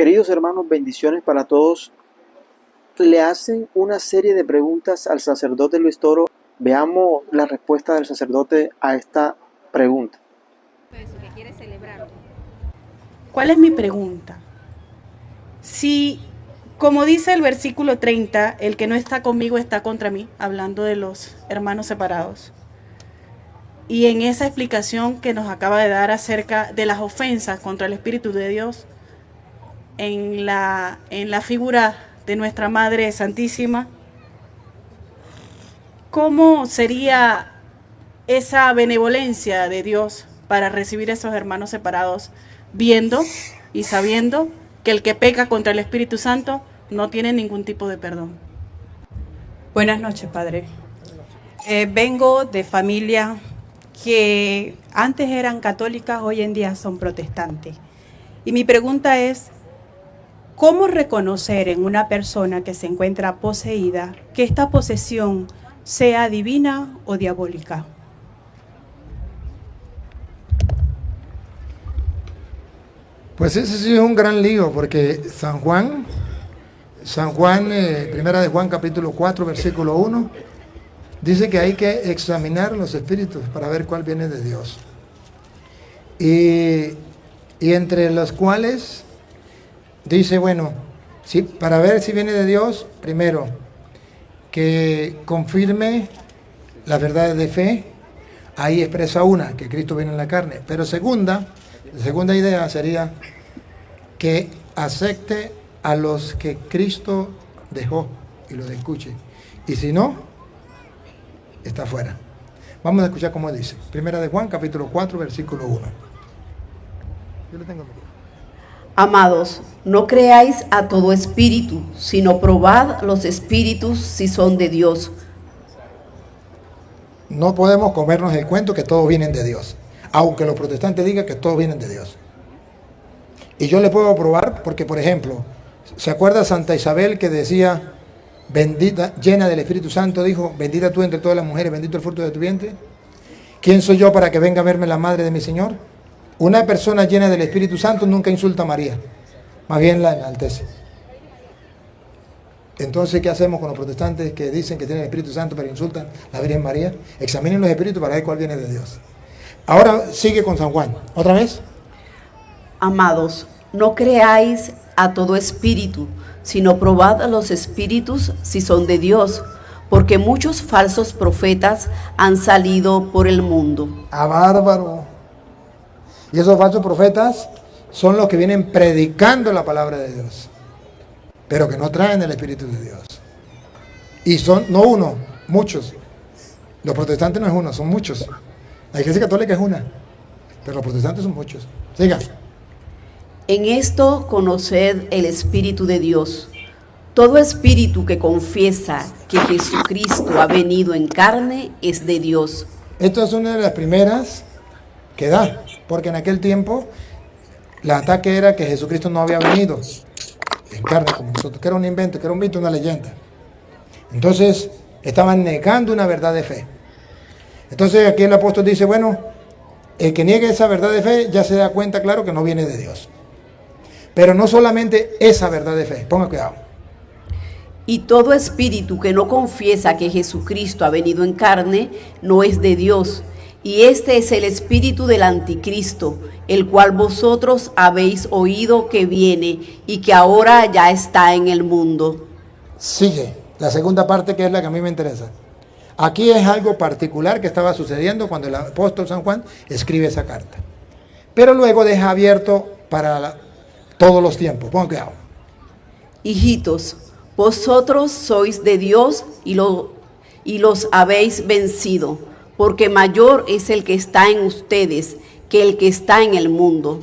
Queridos hermanos, bendiciones para todos. Le hacen una serie de preguntas al sacerdote Luis Toro. Veamos la respuesta del sacerdote a esta pregunta. ¿Cuál es mi pregunta? Si, como dice el versículo 30, el que no está conmigo está contra mí, hablando de los hermanos separados, y en esa explicación que nos acaba de dar acerca de las ofensas contra el Espíritu de Dios, en la figura de nuestra Madre Santísima, ¿cómo sería esa benevolencia de Dios para recibir a esos hermanos separados, viendo y sabiendo que el que peca contra el Espíritu Santo no tiene ningún tipo de perdón? Buenas noches, Padre. Vengo de familia que antes eran católicas, hoy en día son protestantes. Y mi pregunta es, ¿cómo reconocer en una persona que se encuentra poseída que esta posesión sea divina o diabólica? Pues ese sí es un gran lío, porque San Juan, primera de Juan capítulo 4, versículo 1, dice que hay que examinar los espíritus para ver cuál viene de Dios. Y entre los cuales dice, bueno, sí, para ver si viene de Dios, primero, que confirme las verdades de fe. Ahí expresa una, que Cristo viene en la carne. Pero segunda idea sería que acepte a los que Cristo dejó y los escuche. Y si no, está fuera. Vamos a escuchar cómo dice. Primera de Juan, capítulo 4, versículo 1. Yo lo tengo aquí. Amados, no creáis a todo espíritu, sino probad los espíritus si son de Dios. No podemos comernos el cuento que todos vienen de Dios, aunque los protestantes digan que todos vienen de Dios. Y yo le puedo probar porque, por ejemplo, ¿se acuerda Santa Isabel que decía, bendita, llena del Espíritu Santo, dijo, bendita tú entre todas las mujeres, bendito el fruto de tu vientre? ¿Quién soy yo para que venga a verme la madre de mi Señor? Una persona llena del Espíritu Santo nunca insulta a María, más bien la enaltece. Entonces, ¿qué hacemos con los protestantes que dicen que tienen el Espíritu Santo pero insultan a la Virgen María? Examinen los espíritus para ver cuál viene de Dios. Ahora sigue con San Juan. ¿Otra vez? Amados, no creáis a todo espíritu, sino probad a los espíritus si son de Dios, porque muchos falsos profetas han salido por el mundo. ¡Ah, bárbaro! Y esos falsos profetas son los que vienen predicando la palabra de Dios, pero que no traen el Espíritu de Dios. Y son, no uno, muchos. Los protestantes no es uno, son muchos. La Iglesia Católica es una, pero los protestantes son muchos. Siga. En esto conoced el Espíritu de Dios. Todo espíritu que confiesa que Jesucristo ha venido en carne es de Dios. Esto es una de las primeras que da, porque en aquel tiempo el ataque era que Jesucristo no había venido en carne como nosotros, que era un invento, que era un mito, una leyenda. Entonces estaban negando una verdad de fe. Entonces aquí el apóstol dice, bueno, el que niegue esa verdad de fe ya se da cuenta, claro, que no viene de Dios. Pero no solamente esa verdad de fe, ponga cuidado. Y todo espíritu que no confiesa que Jesucristo ha venido en carne no es de Dios. Y este es el espíritu del anticristo, el cual vosotros habéis oído que viene y que ahora ya está en el mundo. Sigue la segunda parte, que es la que a mí me interesa. Aquí es algo particular que estaba sucediendo cuando el apóstol San Juan escribe esa carta. Pero luego deja abierto para todos los tiempos. Pongan cuidado. Hijitos, vosotros sois de Dios y los habéis vencido, porque mayor es el que está en ustedes que el que está en el mundo.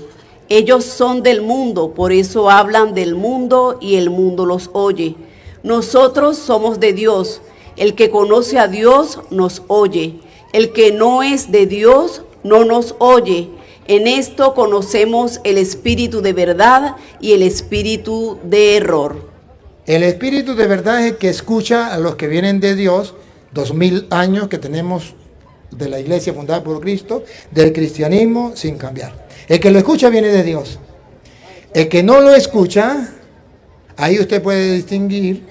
Ellos son del mundo, por eso hablan del mundo y el mundo los oye. Nosotros somos de Dios. El que conoce a Dios nos oye. El que no es de Dios no nos oye. En esto conocemos el espíritu de verdad y el espíritu de error. El espíritu de verdad es el que escucha a los que vienen de Dios, 2000 años que tenemos de la iglesia fundada por Cristo, del cristianismo sin cambiar. El que lo escucha viene de Dios. El que no lo escucha, ahí usted puede distinguir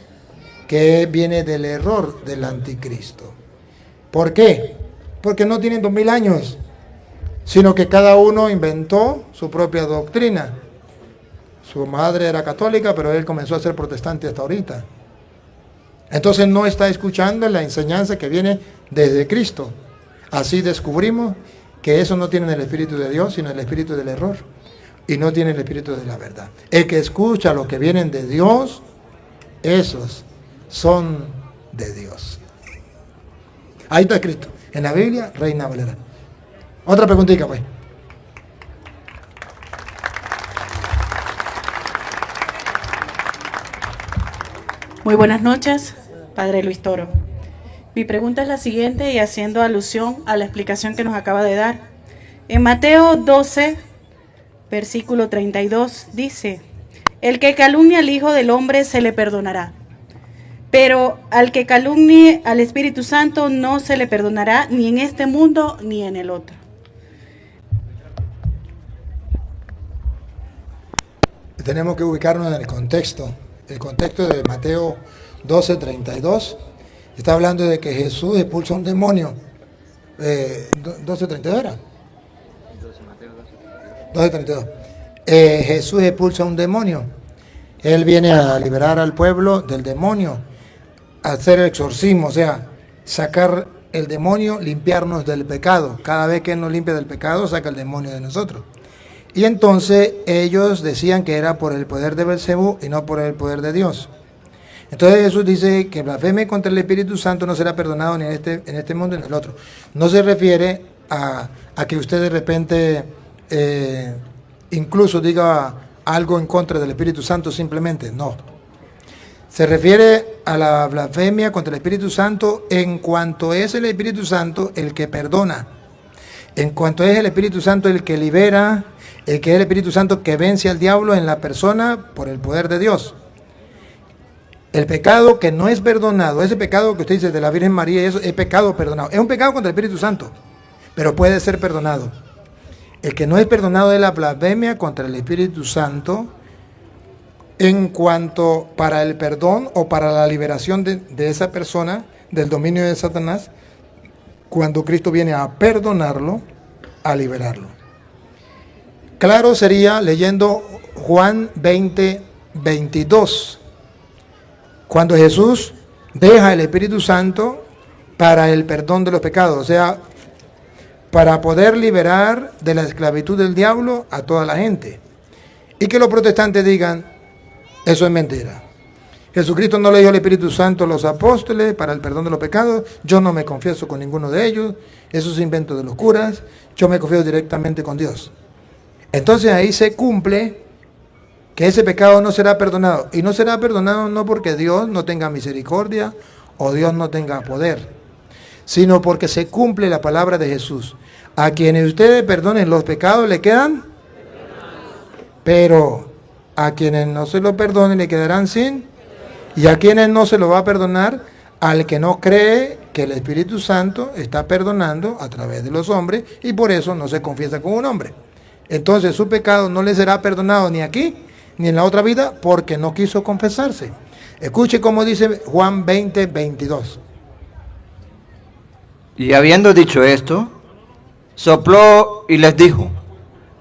que viene del error del anticristo. ¿Por qué? Porque no tienen 2000 años, sino que cada uno inventó su propia doctrina. Su madre era católica, pero él comenzó a ser protestante hasta ahorita. Entonces no está escuchando la enseñanza que viene desde Cristo. Así descubrimos que eso no tiene el Espíritu de Dios, sino el Espíritu del error. Y no tiene el Espíritu de la verdad. El que escucha lo que vienen de Dios, esos son de Dios. Ahí está escrito, en la Biblia, Reina Valera. Otra preguntita, pues. Muy buenas noches, Padre Luis Toro. Mi pregunta es la siguiente y haciendo alusión a la explicación que nos acaba de dar. En Mateo 12, versículo 32, dice: el que calumnia al Hijo del Hombre se le perdonará, pero al que calumnie al Espíritu Santo no se le perdonará ni en este mundo ni en el otro. Tenemos que ubicarnos en el contexto. El contexto de Mateo 12, 32 está hablando de que Jesús expulsa un demonio. 12, 32 era. 12, 32. Jesús expulsa un demonio. Él viene a liberar al pueblo del demonio, a hacer el exorcismo, o sea, sacar el demonio, limpiarnos del pecado. Cada vez que Él nos limpia del pecado, saca el demonio de nosotros. Y entonces ellos decían que era por el poder de Belcebú y no por el poder de Dios. Entonces Jesús dice que blasfeme contra el Espíritu Santo no será perdonado ni en este mundo ni en el otro. No se refiere a que usted de repente incluso diga algo en contra del Espíritu Santo simplemente, no. Se refiere a la blasfemia contra el Espíritu Santo en cuanto es el Espíritu Santo el que perdona, en cuanto es el Espíritu Santo el que libera, el que es el Espíritu Santo que vence al diablo en la persona por el poder de Dios. El pecado que no es perdonado, ese pecado que usted dice de la Virgen María, eso es pecado perdonado. Es un pecado contra el Espíritu Santo, pero puede ser perdonado. El que no es perdonado es la blasfemia contra el Espíritu Santo en cuanto para el perdón o para la liberación de esa persona del dominio de Satanás, cuando Cristo viene a perdonarlo, a liberarlo. Claro sería leyendo Juan 20, 22, cuando Jesús deja el Espíritu Santo para el perdón de los pecados, o sea, para poder liberar de la esclavitud del diablo a toda la gente. Y que los protestantes digan, eso es mentira. Jesucristo no le dio el Espíritu Santo a los apóstoles para el perdón de los pecados. Yo no me confieso con ninguno de ellos. Eso es invento de los curas. Yo me confieso directamente con Dios. Entonces ahí se cumple que ese pecado no será perdonado. Y no será perdonado no porque Dios no tenga misericordia o Dios no tenga poder, sino porque se cumple la palabra de Jesús. A quienes ustedes perdonen los pecados le quedan, pero a quienes no se lo perdonen le quedarán sin, y a quienes no se lo va a perdonar, al que no cree que el Espíritu Santo está perdonando a través de los hombres, y por eso no se confiesa con un hombre. Entonces su pecado no le será perdonado ni aquí, ni en la otra vida, porque no quiso confesarse. Escuche cómo dice Juan 20, 22. Y habiendo dicho esto, sopló y les dijo: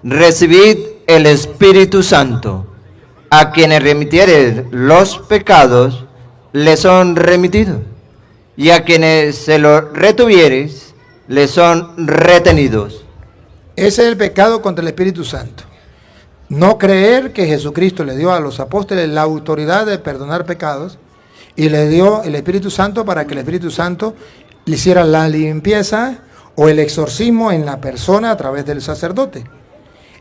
recibid el Espíritu Santo. A quienes remitiere los pecados, les son remitidos, y a quienes se los retuvieres, les son retenidos. Ese es el pecado contra el Espíritu Santo. No creer que Jesucristo le dio a los apóstoles la autoridad de perdonar pecados y le dio el Espíritu Santo para que el Espíritu Santo le hiciera la limpieza o el exorcismo en la persona a través del sacerdote.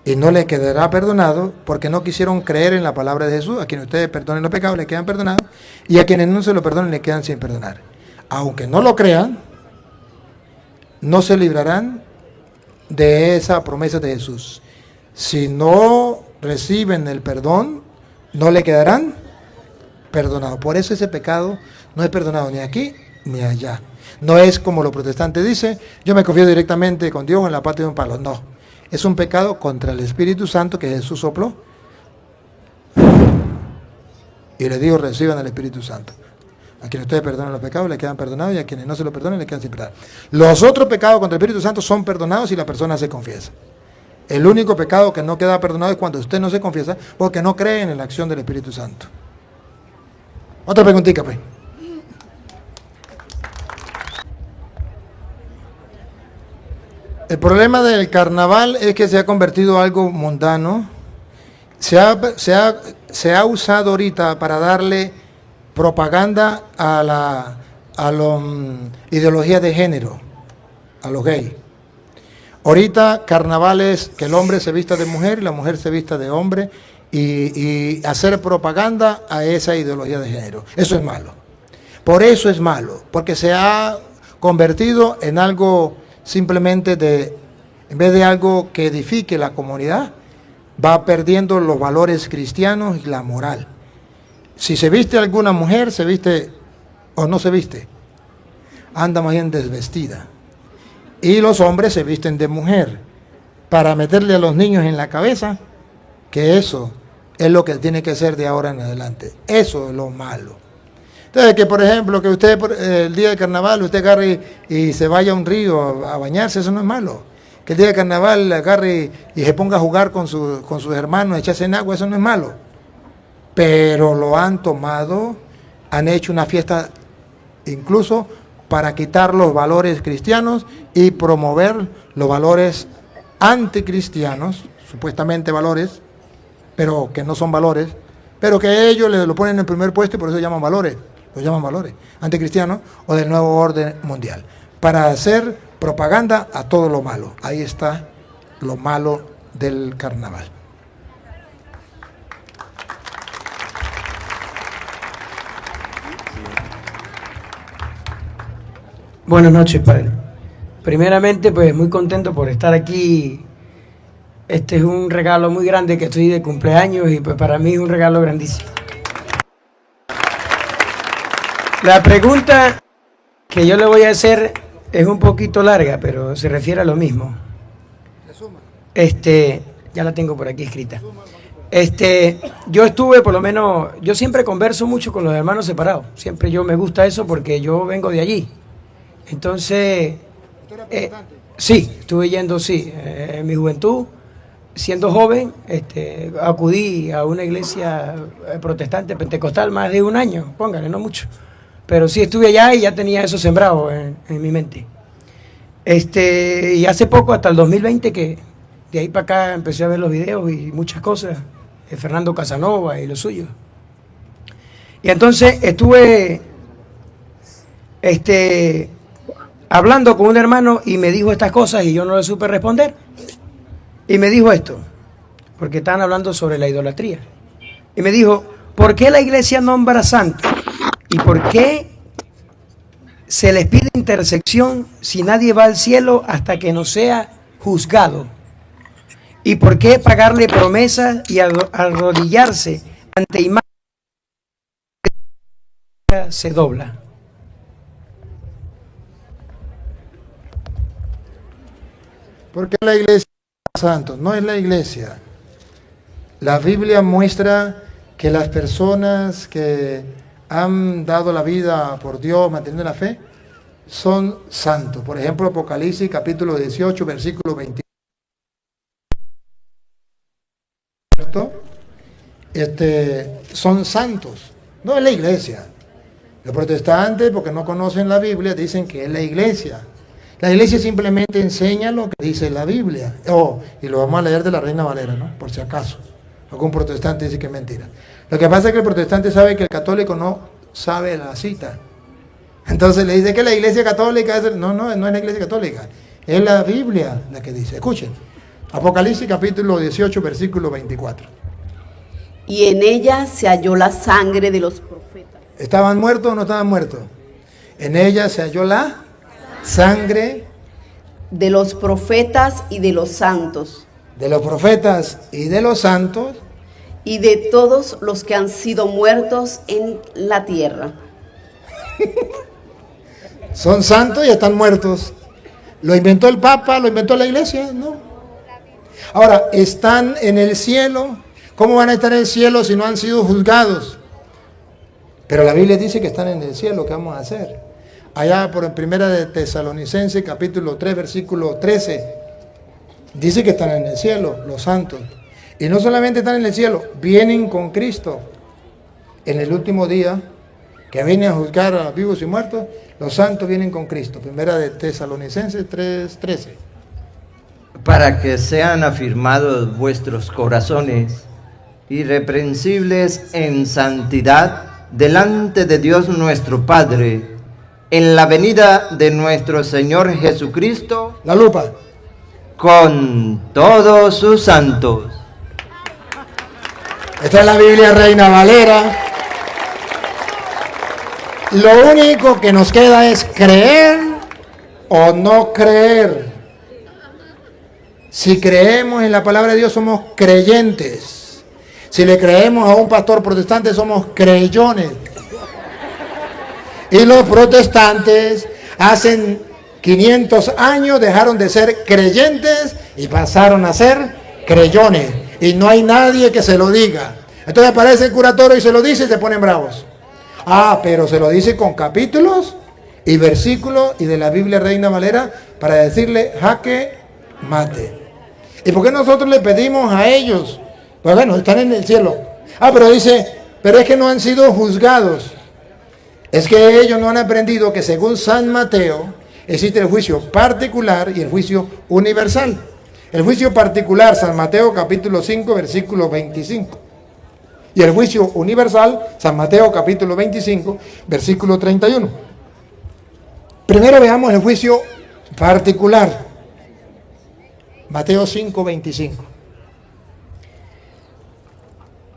Y no le quedará perdonado porque no quisieron creer en la palabra de Jesús. A quienes ustedes perdonen los pecados le quedan perdonados, y a quienes no se lo perdonen le quedan sin perdonar. Aunque no lo crean, no se librarán de esa promesa de Jesús. Si no reciben el perdón, no le quedarán perdonados. Por eso ese pecado no es perdonado ni aquí ni allá. No es como los protestantes dicen, yo me confío directamente con Dios en la parte de un palo. No, es un pecado contra el Espíritu Santo que Jesús sopló Y les digo, reciban el Espíritu Santo. A quienes ustedes perdonan los pecados, les quedan perdonados, y a quienes no se los perdonen, les quedan sin perdonar. Los otros pecados contra el Espíritu Santo son perdonados si la persona se confiesa. El único pecado que no queda perdonado es cuando usted no se confiesa, porque no cree en la acción del Espíritu Santo. Otra preguntita, pues. El problema del carnaval es que se ha convertido en algo mundano. Se ha usado ahorita para darle propaganda a la ideología de género, a los gays. Ahorita carnaval es que el hombre se vista de mujer y la mujer se vista de hombre, y hacer propaganda a esa ideología de género. Eso es malo. Por eso es malo, porque se ha convertido en algo simplemente en vez de algo que edifique la comunidad, va perdiendo los valores cristianos y la moral. Si se viste alguna mujer, se viste o no se viste, anda más bien desvestida. Y los hombres se visten de mujer para meterle a los niños en la cabeza que eso es lo que tiene que ser de ahora en adelante. Eso es lo malo. Entonces, que por ejemplo, que usted el día de carnaval usted agarre y se vaya a un río a bañarse, eso no es malo. Que el día de carnaval agarre y se ponga a jugar con sus hermanos, echarse en agua, eso no es malo. Pero lo han tomado, han hecho una fiesta incluso para quitar los valores cristianos y promover los valores anticristianos, supuestamente valores, pero que no son valores, pero que ellos lo ponen en el primer puesto y por eso llaman valores. Los llaman valores anticristianos o del nuevo orden mundial, para hacer propaganda a todo lo malo. Ahí está lo malo del carnaval. Buenas noches, padre. Primeramente, pues muy contento por estar aquí. Este es un regalo muy grande, que estoy de cumpleaños, y pues para mí es un regalo grandísimo. La pregunta que yo le voy a hacer es un poquito larga, pero se refiere a lo mismo. Ya la tengo por aquí escrita. Yo estuve, por lo menos, yo siempre converso mucho con los hermanos separados. Siempre me gusta eso porque yo vengo de allí. Entonces, sí, estuve yendo, sí, en mi juventud, siendo joven, acudí a una iglesia protestante pentecostal más de un año, póngale, no mucho. Pero sí estuve allá y ya tenía eso sembrado en mi mente. Y hace poco, hasta el 2020, que de ahí para acá empecé a ver los videos y muchas cosas, de Fernando Casanova y lo suyo. Y entonces estuve hablando con un hermano y me dijo estas cosas y yo no le supe responder. Y me dijo esto, porque estaban hablando sobre la idolatría. Y me dijo, ¿por qué la iglesia nombra santos? ¿Y por qué se les pide intersección si nadie va al cielo hasta que no sea juzgado? ¿Y por qué pagarle promesas y arrodillarse ante imágenes se dobla? Porque la iglesia es santo, no es la iglesia. La Biblia muestra que las personas que han dado la vida por Dios, manteniendo la fe, son santos. Por ejemplo, Apocalipsis capítulo 18, versículo 20. Son santos, no es la iglesia. Los protestantes, porque no conocen la Biblia, dicen que es la iglesia. La iglesia simplemente enseña lo que dice la Biblia. Y lo vamos a leer de la Reina Valera, ¿no? Por si acaso algún protestante dice que es mentira. Lo que pasa es que el protestante sabe que el católico no sabe la cita. Entonces le dice que la iglesia católica es... No es la iglesia católica. Es la Biblia la que dice. Escuchen. Apocalipsis capítulo 18, versículo 24. Y en ella se halló la sangre de los profetas. ¿Estaban muertos o no estaban muertos? En ella se halló la sangre de los profetas y de los santos. De los profetas y de los santos. Y de todos los que han sido muertos en la tierra. Son santos y están muertos. ¿Lo inventó el Papa? ¿Lo inventó la iglesia? No. Ahora, están en el cielo. ¿Cómo van a estar en el cielo si no han sido juzgados? Pero la Biblia dice que están en el cielo. ¿Qué vamos a hacer? Allá por en Primera de Tesalonicenses, capítulo 3, versículo 13, dice que están en el cielo, los santos. Y no solamente están en el cielo, vienen con Cristo. En el último día, que viene a juzgar a vivos y muertos, los santos vienen con Cristo. Primera de Tesalonicenses 3, 13. Para que sean afirmados vuestros corazones, irreprensibles en santidad, delante de Dios nuestro Padre, en la venida de nuestro Señor Jesucristo, La lupa. con todos sus santos. Esta es la Biblia Reina Valera. Lo único que nos queda es creer o no creer. Si creemos en la palabra de Dios, somos creyentes. Si le creemos a un pastor protestante, somos creyentes. Y los protestantes hace 500 años dejaron de ser creyentes y pasaron a ser creyones. Y no hay nadie que se lo diga. Entonces aparece el curatorio y se lo dice y se ponen bravos. Ah, pero se lo dice con capítulos y versículos y de la Biblia Reina Valera para decirle jaque mate. ¿Y por qué nosotros le pedimos a ellos? Pues bueno, están en el cielo. Ah, pero dice, pero es que no han sido juzgados. Es que ellos no han aprendido que según San Mateo existe el juicio particular y el juicio universal. El juicio particular, San Mateo capítulo 5, versículo 25. Y el juicio universal, San Mateo capítulo 25, versículo 31. Primero veamos el juicio particular. Mateo 5, 25.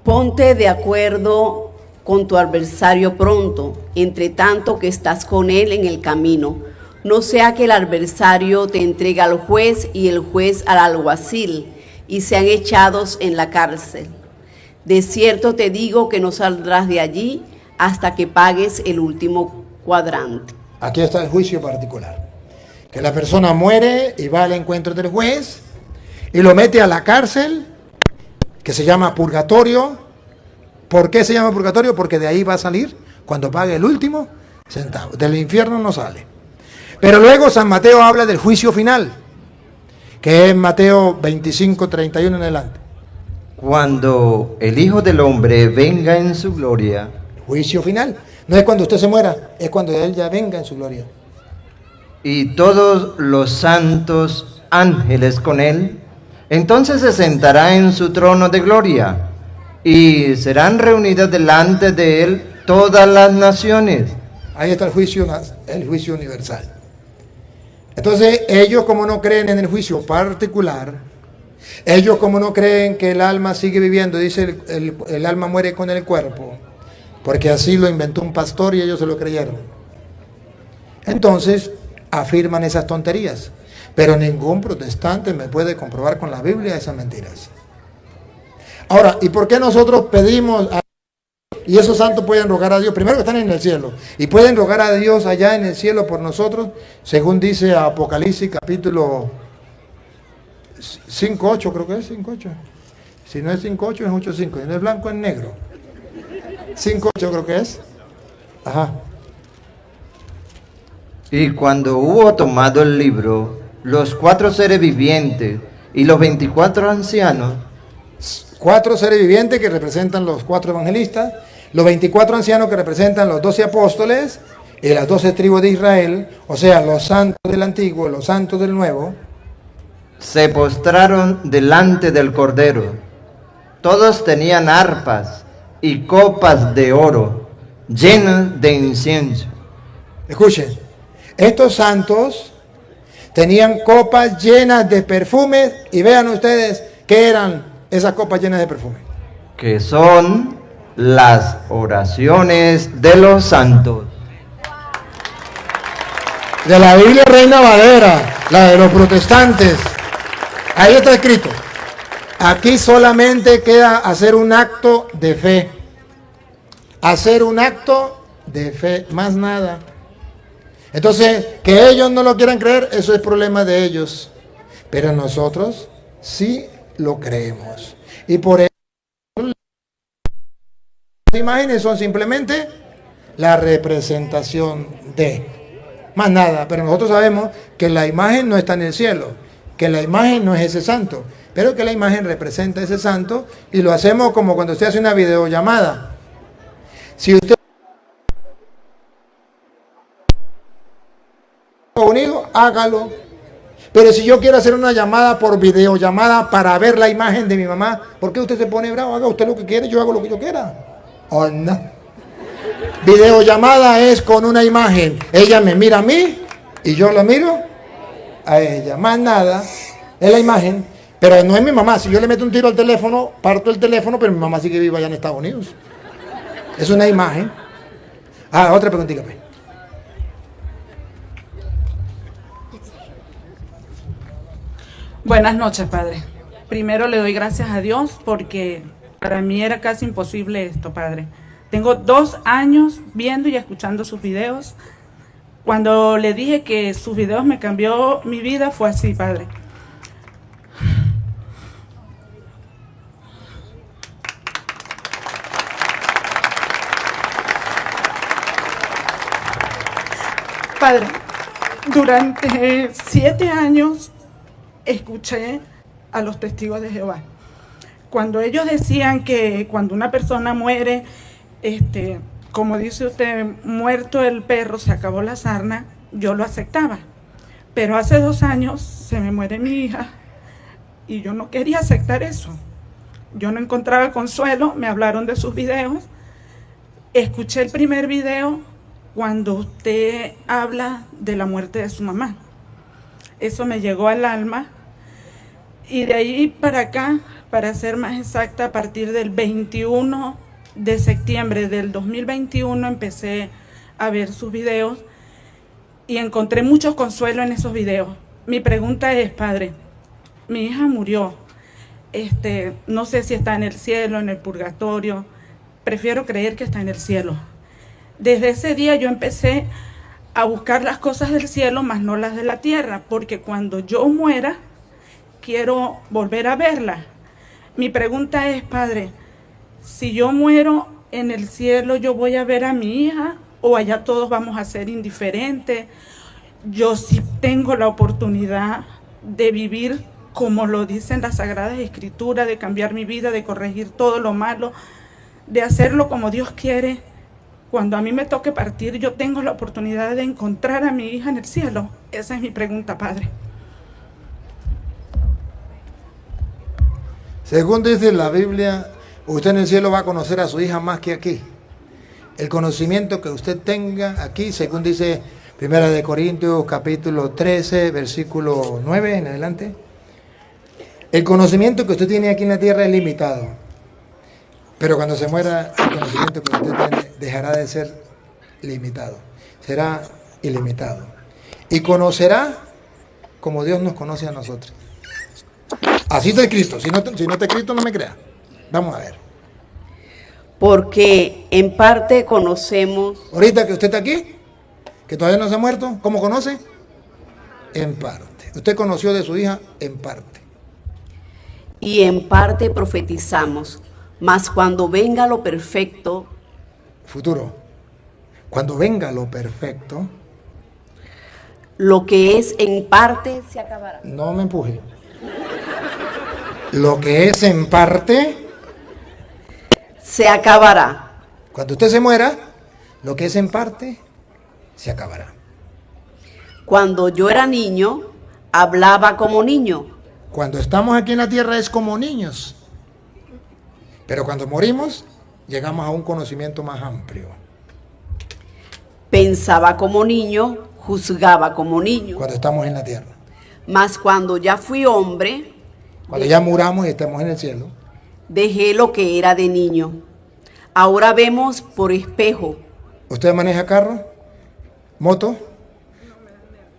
Ponte de acuerdo con tu adversario pronto, entre tanto que estás con él en el camino. No sea que el adversario te entregue al juez y el juez al alguacil, y sean echados en la cárcel. De cierto te digo que no saldrás de allí hasta que pagues el último cuadrante. Aquí está el juicio particular. Que la persona muere y va al encuentro del juez y lo mete a la cárcel, que se llama purgatorio. ¿Por qué se llama purgatorio? Porque de ahí va a salir cuando pague el último centavo. Del infierno no sale. Pero luego San Mateo habla del juicio final, que es Mateo 25, 31 en adelante. Cuando el Hijo del Hombre venga en su gloria. Juicio final. No es cuando usted se muera, es cuando Él ya venga en su gloria. Y todos los santos ángeles con él, entonces se sentará en su trono de gloria, y serán reunidas delante de él todas las naciones. Ahí está el juicio universal. Entonces, ellos como no creen en el juicio particular, ellos como no creen que el alma sigue viviendo, dice el alma muere con el cuerpo, porque así lo inventó un pastor y ellos se lo creyeron. Entonces, afirman esas tonterías. Pero ningún protestante me puede comprobar con la Biblia esas mentiras. Ahora, ¿y por qué nosotros pedimos a y esos santos pueden rogar a Dios? Primero que están en el cielo. Y pueden rogar a Dios allá en el cielo por nosotros, según dice Apocalipsis capítulo 5.8, creo que es 5.8. Si no es 5.8 es 8.5. Si no es blanco es negro. 5.8 creo que es. Ajá. Y cuando hubo tomado el libro, los 4 seres vivientes y los 24 ancianos, 4 seres vivientes que representan los 4 evangelistas, los 24 ancianos que representan los 12 apóstoles y las 12 tribus de Israel, o sea, los santos del antiguo, los santos del nuevo, se postraron delante del Cordero. Todos tenían arpas y copas de oro llenas de incienso. Escuchen, estos santos tenían copas llenas de perfumes y vean ustedes qué eran esas copas llenas de perfume. Que son las oraciones de los santos. De la Biblia Reina Valera, la de los protestantes. Ahí está escrito. Aquí solamente queda hacer un acto de fe. Hacer un acto de fe, más nada. Entonces, que ellos no lo quieran creer, eso es problema de ellos. Pero nosotros sí lo creemos. Y por eso las imágenes son simplemente la representación de. Más nada, pero nosotros sabemos que la imagen no está en el cielo, que la imagen no es ese santo, pero que la imagen representa ese santo y lo hacemos como cuando usted hace una videollamada. Si usted unido, hágalo. Pero si yo quiero hacer una llamada por videollamada para ver la imagen de mi mamá, ¿por qué usted se pone bravo? Haga usted lo que quiere, yo hago lo que yo quiera. Onda. Videollamada es con una imagen. Ella me mira a mí y yo la miro a ella. Más nada, es la imagen. Pero no es mi mamá. Si yo le meto un tiro al teléfono, parto el teléfono, pero mi mamá sigue viva allá en Estados Unidos. Es una imagen. Ah, otra preguntita, pues. Buenas noches, Padre. Primero le doy gracias a Dios porque para mí era casi imposible esto, Padre. Tengo 2 años viendo y escuchando sus videos. Cuando le dije que sus videos me cambió mi vida, fue así, Padre. Padre, durante 7 años escuché a los testigos de Jehová. Cuando ellos decían que cuando una persona muere, como dice usted, muerto el perro, se acabó la sarna, yo lo aceptaba. Pero hace 2 años se me muere mi hija y yo no quería aceptar eso. Yo no encontraba consuelo, me hablaron de sus videos. Escuché el primer video cuando usted habla de la muerte de su mamá. Eso me llegó al alma. Y de ahí para acá, para ser más exacta, a partir del 21 de septiembre del 2021 empecé a ver sus videos y encontré mucho consuelo en esos videos. Mi pregunta es, Padre, mi hija murió, no sé si está en el cielo, en el purgatorio, prefiero creer que está en el cielo. Desde ese día yo empecé a buscar las cosas del cielo, más no las de la tierra, porque cuando yo muera, quiero volver a verla. Mi pregunta es, Padre, si yo muero en el cielo, ¿yo voy a ver a mi hija o allá todos vamos a ser indiferentes? Yo sí tengo la oportunidad de vivir como lo dicen las Sagradas Escrituras, de cambiar mi vida, de corregir todo lo malo, de hacerlo como Dios quiere. Cuando a mí me toque partir, yo tengo la oportunidad de encontrar a mi hija en el cielo. Esa es mi pregunta, Padre. Según dice la Biblia, usted en el cielo va a conocer a su hija más que aquí. El conocimiento que usted tenga aquí, según dice 1 Corintios capítulo 13, versículo 9 en adelante. El conocimiento que usted tiene aquí en la tierra es limitado. Pero cuando se muera, el conocimiento que usted tiene dejará de ser limitado. Será ilimitado. Y conocerá como Dios nos conoce a nosotros. Así está escrito. Si no está escrito, no me crea. Vamos a ver. Porque en parte conocemos. Ahorita que usted está aquí, que todavía no se ha muerto, ¿cómo conoce? En parte. Usted conoció de su hija en parte. Y en parte profetizamos. Mas cuando venga lo perfecto. Futuro. Cuando venga lo perfecto. Lo que es en parte se acabará. No me empuje. Lo que es en parte se acabará. Cuando usted se muera, lo que es en parte se acabará. Cuando yo era niño, hablaba como niño. Cuando estamos aquí en la tierra es como niños. Pero cuando morimos, llegamos a un conocimiento más amplio. Pensaba como niño, juzgaba como niño. Cuando estamos en la tierra. Mas cuando ya fui hombre, cuando ya muramos y estemos en el cielo, dejé lo que era de niño. Ahora vemos por espejo. ¿Usted maneja carro? ¿Moto?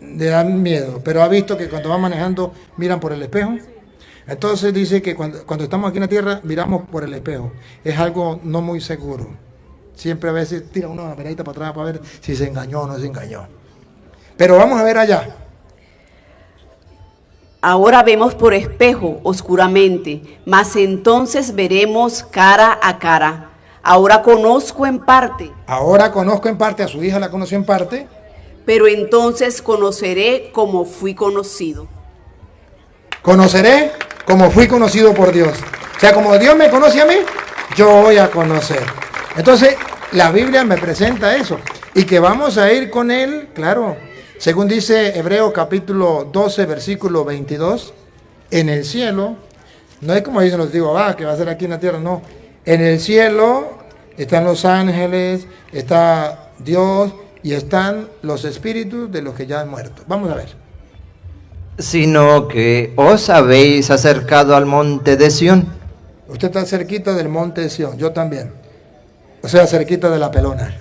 Le dan miedo, pero ha visto que cuando va manejando miran por el espejo. Entonces dice que cuando estamos aquí en la tierra miramos por el espejo. Es algo no muy seguro. Siempre a veces tira una miradita para atrás para ver si se engañó o no se engañó. Pero vamos a ver allá. Ahora vemos por espejo oscuramente, mas entonces veremos cara a cara. Ahora conozco en parte, Ahora conozco en parte, a su hija la conoció en parte, pero entonces conoceré como fui conocido. conoceré como fui conocido por Dios. O sea, como Dios me conoce a mí, yo voy a conocer. Entonces, la Biblia me presenta eso. Y que vamos a ir con Él, claro. Según dice Hebreos capítulo 12, versículo 22, en el cielo, no es como dicen los digo, que va a ser aquí en la tierra, no. En el cielo están los ángeles, está Dios y están los espíritus de los que ya han muerto. Vamos a ver. Sino que os habéis acercado al monte de Sión, Usted está cerquita del monte de Sión, yo también. O sea, cerquita de la pelona.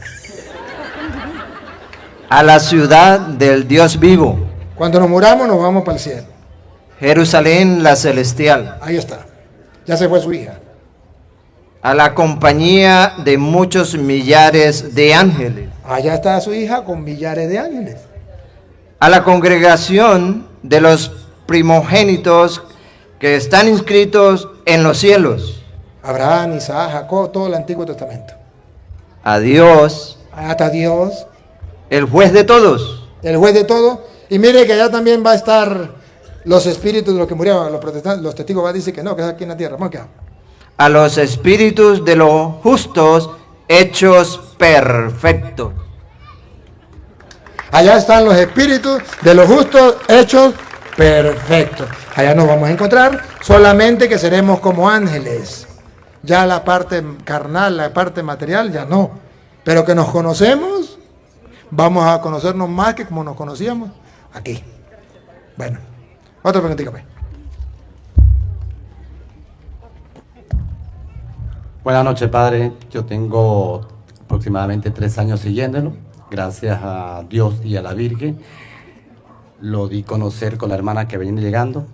a la ciudad del Dios vivo, Cuando nos muramos nos vamos para el cielo. Jerusalén la celestial, Ahí está. Ya se fue su hija. a la compañía de muchos millares de ángeles, Allá está su hija con millares de ángeles. a la congregación de los primogénitos que están inscritos en los cielos, Abraham, Isaac, Jacob, todo el Antiguo Testamento. a Dios, Hasta Dios, el juez de todos, el juez de todo. Y mire que allá también va a estar los espíritus de los que murieron, los protestantes, los testigos va a decir que no, que es aquí en la tierra. Vamos acá. a los espíritus de los justos hechos perfectos. Allá están los espíritus de los justos hechos perfectos. Allá nos vamos a encontrar, solamente que seremos como ángeles. Ya la parte carnal, la parte material, ya no. Pero que nos conocemos, vamos a conocernos más que como nos conocíamos aquí. Bueno, otra preguntita, pues. Buenas noches, padre. Yo tengo aproximadamente 3 años siguiéndolo. Gracias a Dios y a la Virgen. Lo di a conocer con la hermana que venía llegando,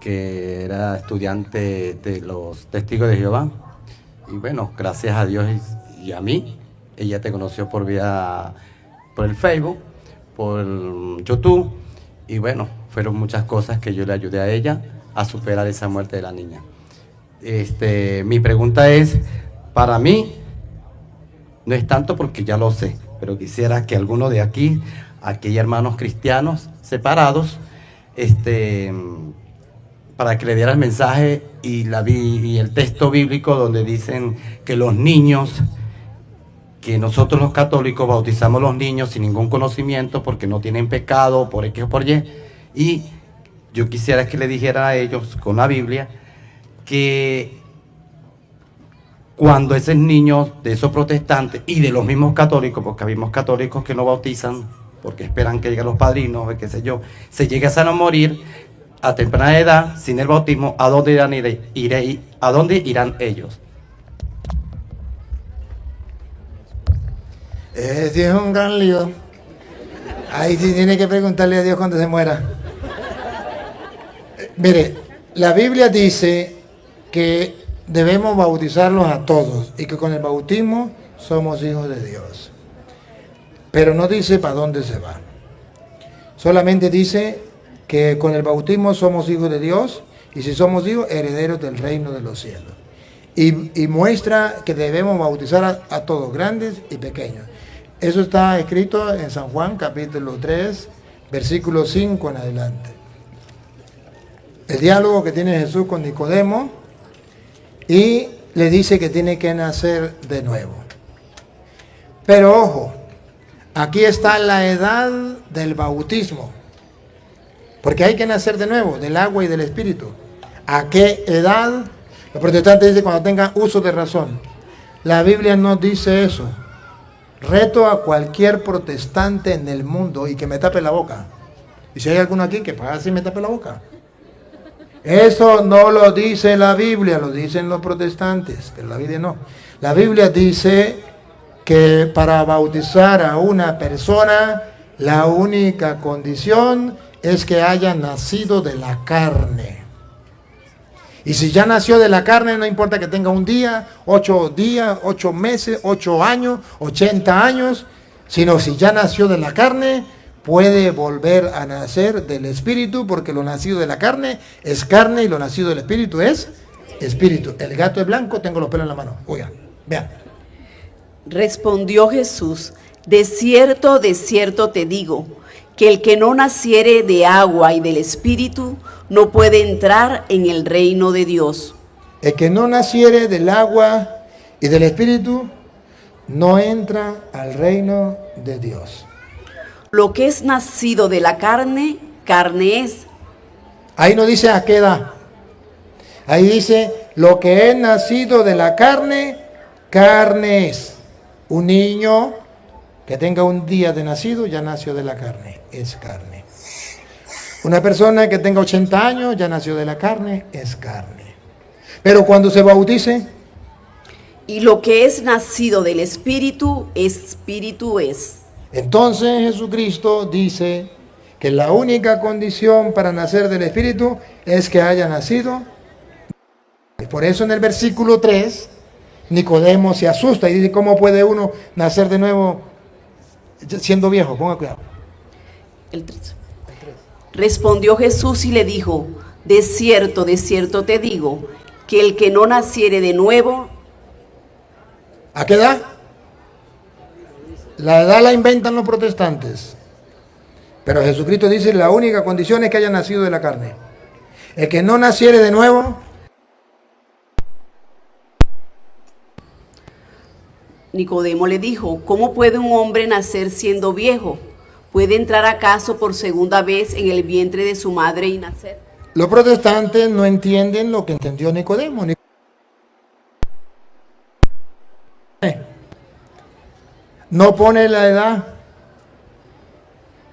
que era estudiante de los Testigos de Jehová. Y bueno, gracias a Dios y a mí, ella te conoció por el Facebook, por YouTube. Y bueno, fueron muchas cosas que yo le ayudé a ella a superar esa muerte de la niña. Mi pregunta es, para mí, no es tanto porque ya lo sé, pero quisiera que alguno de aquí hermanos cristianos separados, para que le diera el mensaje y el texto bíblico donde dicen que los niños, que nosotros los católicos bautizamos a los niños sin ningún conocimiento porque no tienen pecado, por X o por Y, y yo quisiera que le dijera a ellos con la Biblia que cuando esos niños de esos protestantes y de los mismos católicos, porque habemos católicos que no bautizan porque esperan que lleguen los padrinos o qué sé yo, se llegan a morir a temprana edad sin el bautismo, ¿a dónde irán ellos? Sí es un gran lío. Ahí sí tiene que preguntarle a Dios cuando se muera. Mire, la Biblia dice que debemos bautizarlos a todos y que con el bautismo somos hijos de Dios. Pero no dice para dónde se va. Solamente dice que con el bautismo somos hijos de Dios y si somos hijos, herederos del reino de los cielos. Y muestra que debemos bautizar a todos, grandes y pequeños. Eso está escrito en San Juan capítulo 3, versículo 5 en adelante. El diálogo que tiene Jesús con Nicodemo y le dice que tiene que nacer de nuevo. Pero ojo, aquí está la edad del bautismo, porque hay que nacer de nuevo, del agua y del espíritu. ¿A qué edad? Los protestantes dicen cuando tengan uso de razón. La Biblia no dice eso. Reto a cualquier protestante en el mundo y que me tape la boca. Y si hay alguno aquí que para así me tape la boca. Eso no lo dice la Biblia, lo dicen los protestantes, pero la Biblia no. La Biblia dice que para bautizar a una persona, la única condición es que haya nacido de la carne. Y si ya nació de la carne, no importa que tenga un día, 8 días, 8 meses, 8 años, 80 años, sino si ya nació de la carne, puede volver a nacer del espíritu, porque lo nacido de la carne es carne y lo nacido del espíritu es espíritu. El gato es blanco, tengo los pelos en la mano. Oigan, Vean. Respondió Jesús, de cierto te digo, que el que no naciere de agua y del Espíritu no puede entrar en el reino de Dios. El que no naciere del agua y del Espíritu no entra al reino de Dios. Lo que es nacido de la carne, carne es. Ahí no dice a qué edad. Ahí dice, lo que es nacido de la carne, carne es. Un niño que tenga un día de nacido ya nació de la carne, es carne. Una persona que tenga 80 años ya nació de la carne, es carne. Pero cuando se bautice, Y lo que es nacido del Espíritu, espíritu es. entonces Jesucristo dice que la única condición para nacer del Espíritu es que haya nacido. Por eso en el versículo 3, Nicodemo se asusta y dice, ¿cómo puede uno nacer de nuevo siendo viejo? Ponga cuidado. El 3. Respondió Jesús y le dijo, de cierto te digo, que el que no naciere de nuevo. ¿A qué edad? La edad la inventan los protestantes. Pero Jesucristo dice, la única condición es que haya nacido de la carne. El que no naciere de nuevo. Nicodemo le dijo, ¿cómo puede un hombre nacer siendo viejo? ¿Puede entrar acaso por segunda vez en el vientre de su madre y nacer? Los protestantes no entienden lo que entendió Nicodemo. No pone la edad.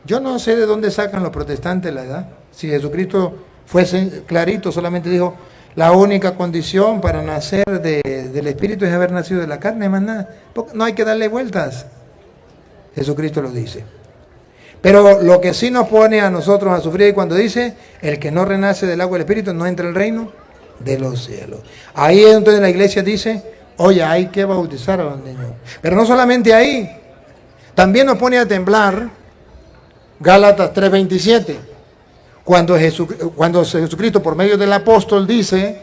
Yo no sé de dónde sacan los protestantes la edad. Si Jesucristo fuese clarito, solamente dijo, la única condición para nacer del Espíritu es haber nacido de la carne, más nada. No hay que darle vueltas. Jesucristo lo dice. Pero lo que sí nos pone a nosotros a sufrir cuando dice, el que no renace del agua del Espíritu no entra al reino de los cielos. Ahí es donde la iglesia dice, oye, hay que bautizar a los niños. Pero no solamente ahí, también nos pone a temblar Gálatas 3:27, cuando Jesucristo por medio del apóstol dice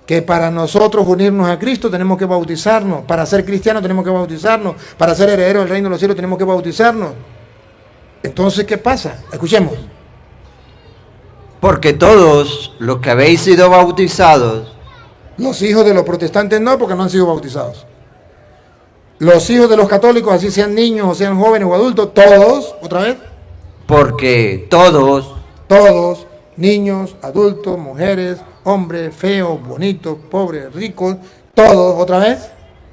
que para nosotros unirnos a Cristo tenemos que bautizarnos, para ser cristianos tenemos que bautizarnos, para ser herederos del reino de los cielos tenemos que bautizarnos. Entonces, ¿qué pasa? Escuchemos. Porque todos los que habéis sido bautizados, Los hijos de los protestantes no, porque no han sido bautizados. Los hijos de los católicos, así sean niños o sean jóvenes o adultos, todos, otra vez, porque todos, niños, adultos, mujeres, hombres, feos, bonitos, pobres, ricos, todos, otra vez.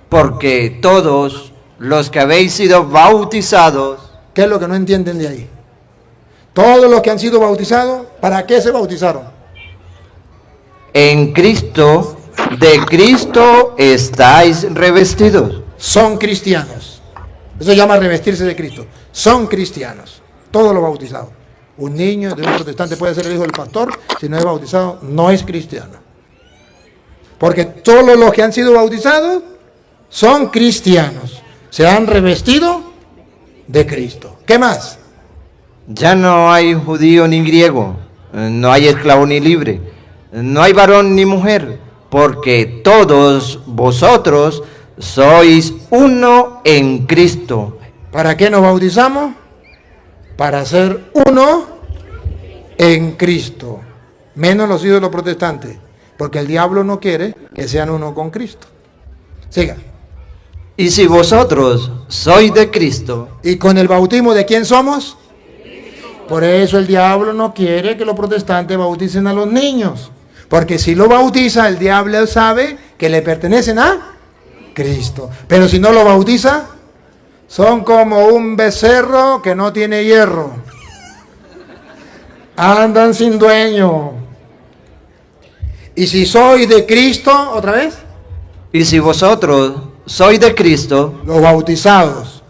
porque todos los que habéis sido bautizados, ¿Qué es lo que no entienden de ahí? Todos los que han sido bautizados, ¿para qué se bautizaron? en Cristo, de Cristo estáis revestidos. Son cristianos. Eso se llama revestirse de Cristo. Son cristianos. Todos los bautizados. Un niño de un protestante puede ser el hijo del pastor. Si no es bautizado, no es cristiano. Porque todos los que han sido bautizados son cristianos. Se han revestido de Cristo. ¿Qué más? Ya no hay judío ni griego, no hay esclavo ni libre, no hay varón ni mujer, porque todos vosotros sois uno en Cristo. ¿Para qué nos bautizamos? Para ser uno en Cristo. Menos los hijos de los protestantes, porque el diablo no quiere que sean uno con Cristo. Siga. Y si vosotros sois de Cristo, ¿Y con el bautismo de quién somos? Por eso el diablo no quiere que los protestantes bauticen a los niños. Porque si lo bautiza, el diablo sabe que le pertenecen a Cristo. Pero si no lo bautiza, son como un becerro que no tiene hierro. Andan sin dueño. Y si soy de Cristo, otra vez, y si vosotros sois de Cristo, los bautizados.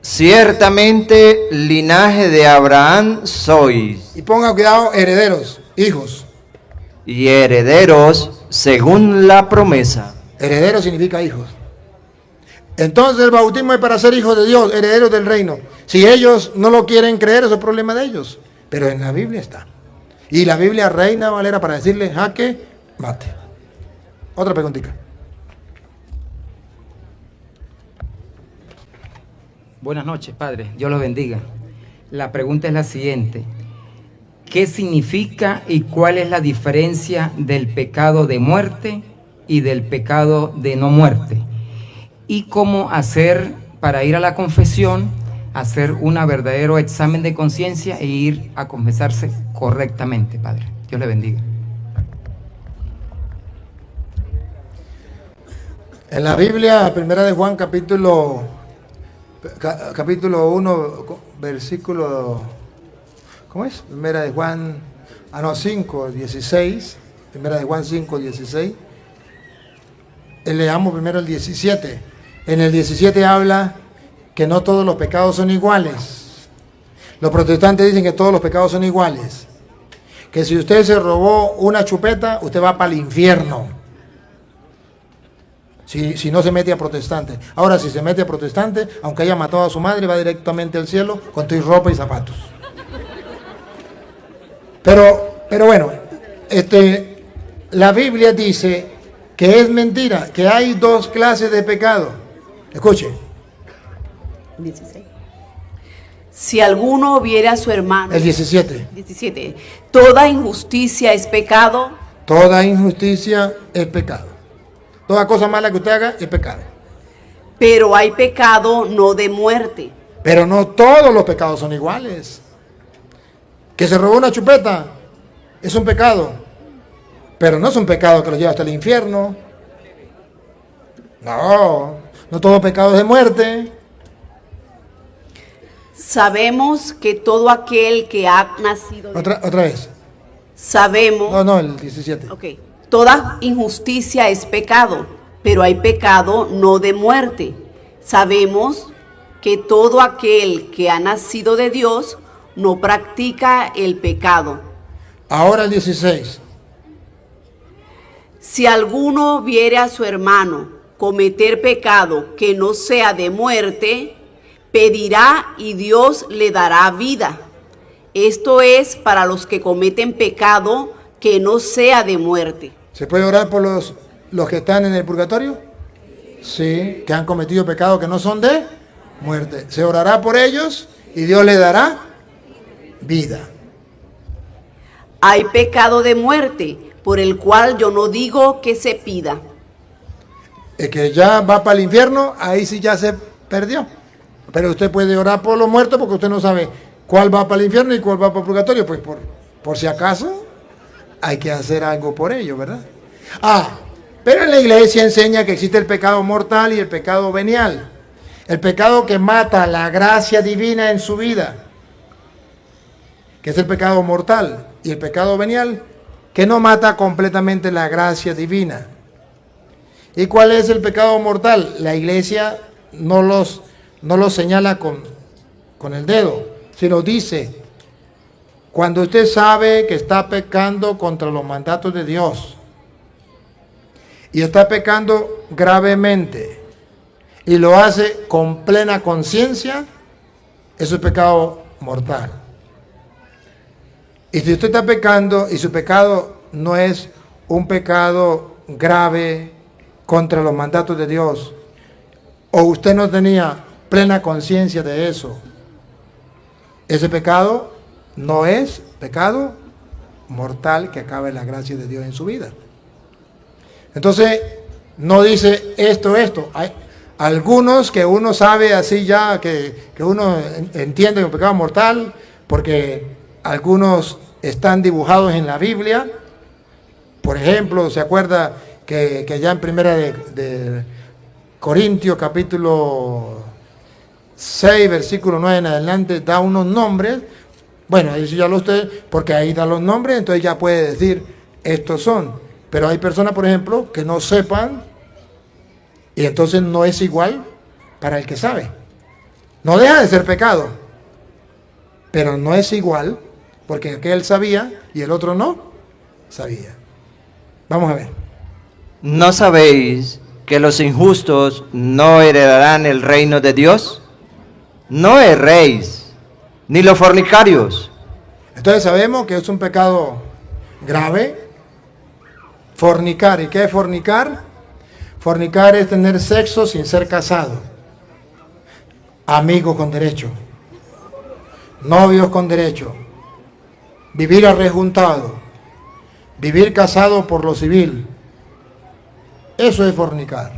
ciertamente linaje de Abraham sois, Y ponga cuidado, herederos, hijos. y herederos según la promesa. Heredero significa hijos. Entonces el bautismo es para ser hijos de Dios, herederos del reino. Si ellos no lo quieren creer, eso es problema de ellos. Pero en la Biblia está. Y la Biblia Reina Valera para decirle jaque mate. Otra preguntita. Buenas noches, Padre. Dios los bendiga. La pregunta es la siguiente. ¿Qué significa y cuál es la diferencia del pecado de muerte y del pecado de no muerte? ¿Y cómo hacer para ir a la confesión, hacer un verdadero examen de conciencia e ir a confesarse correctamente, Padre? Dios le bendiga. En la Biblia, primera de Juan, capítulo 1, versículo, ¿cómo es? Primera de Juan, 5, 16, primera de Juan 5, 16. Leamos primero el 17. En el 17 habla que no todos los pecados son iguales. Los protestantes dicen que todos los pecados son iguales. Que si usted se robó una chupeta, usted va para el infierno. Si no se mete a protestante. Ahora, si se mete a protestante, aunque haya matado a su madre, va directamente al cielo con tu ropa y zapatos. Pero bueno, la Biblia dice que es mentira, que hay dos clases de pecado. Escuchen. 16. Si alguno viere a su hermano. El 17. 17. Toda injusticia es pecado. Toda injusticia es pecado. Toda cosa mala que usted haga es pecado. Pero hay pecado no de muerte. Pero no todos los pecados son iguales. Que se robó una chupeta es un pecado. Pero no es un pecado que lo lleva hasta el infierno. No todo pecado es de muerte. Sabemos que todo aquel que ha nacido... Otra vez. Sabemos... No, el 17. Ok. Toda injusticia es pecado, pero hay pecado no de muerte. Sabemos que todo aquel que ha nacido de Dios no practica el pecado. Ahora el 16. Si alguno viere a su hermano cometer pecado que no sea de muerte, pedirá y Dios le dará vida. Esto es para los que cometen pecado que no sea de muerte. ¿Se puede orar por los que están en el purgatorio? Sí, que han cometido pecados que no son de muerte. Se orará por ellos y Dios les dará vida. Hay pecado de muerte, por el cual yo no digo que se pida. El que ya va para el infierno, ahí sí ya se perdió. Pero usted puede orar por los muertos porque usted no sabe cuál va para el infierno y cuál va para el purgatorio. Pues por si acaso hay que hacer algo por ello, ¿verdad? Pero en la iglesia enseña que existe el pecado mortal y el pecado venial. El pecado que mata la gracia divina en su vida, que es el pecado mortal, y el pecado venial, que no mata completamente la gracia divina. ¿Y cuál es el pecado mortal? La iglesia no los señala con el dedo, sino dice: cuando usted sabe que está pecando contra los mandatos de Dios y está pecando gravemente y lo hace con plena conciencia, eso es pecado mortal. Y si usted está pecando y su pecado no es un pecado grave contra los mandatos de Dios, o usted no tenía plena conciencia de eso, ese pecado no es pecado mortal que acabe la gracia de Dios en su vida. Entonces, no dice esto. Hay algunos que uno sabe así ya, que uno entiende que es un pecado mortal, porque algunos están dibujados en la Biblia. Por ejemplo, ¿se acuerda que ya en primera de Corintios, capítulo 6, versículo 9 en adelante, da unos nombres? Bueno, eso ya lo usted, porque ahí da los nombres, entonces ya puede decir, estos son. Pero hay personas, por ejemplo, que no sepan, y entonces no es igual para el que sabe. No deja de ser pecado, pero no es igual, porque aquel sabía y el otro no sabía. Vamos a ver. ¿No sabéis que los injustos no heredarán el reino de Dios? No erréis, ni los fornicarios. Entonces sabemos que es un pecado grave. Fornicar. ¿Y qué es fornicar? Fornicar es tener sexo sin ser casado. amigos con derecho, novios con derecho, vivir arrejuntado, vivir casado por lo civil. Eso es fornicar.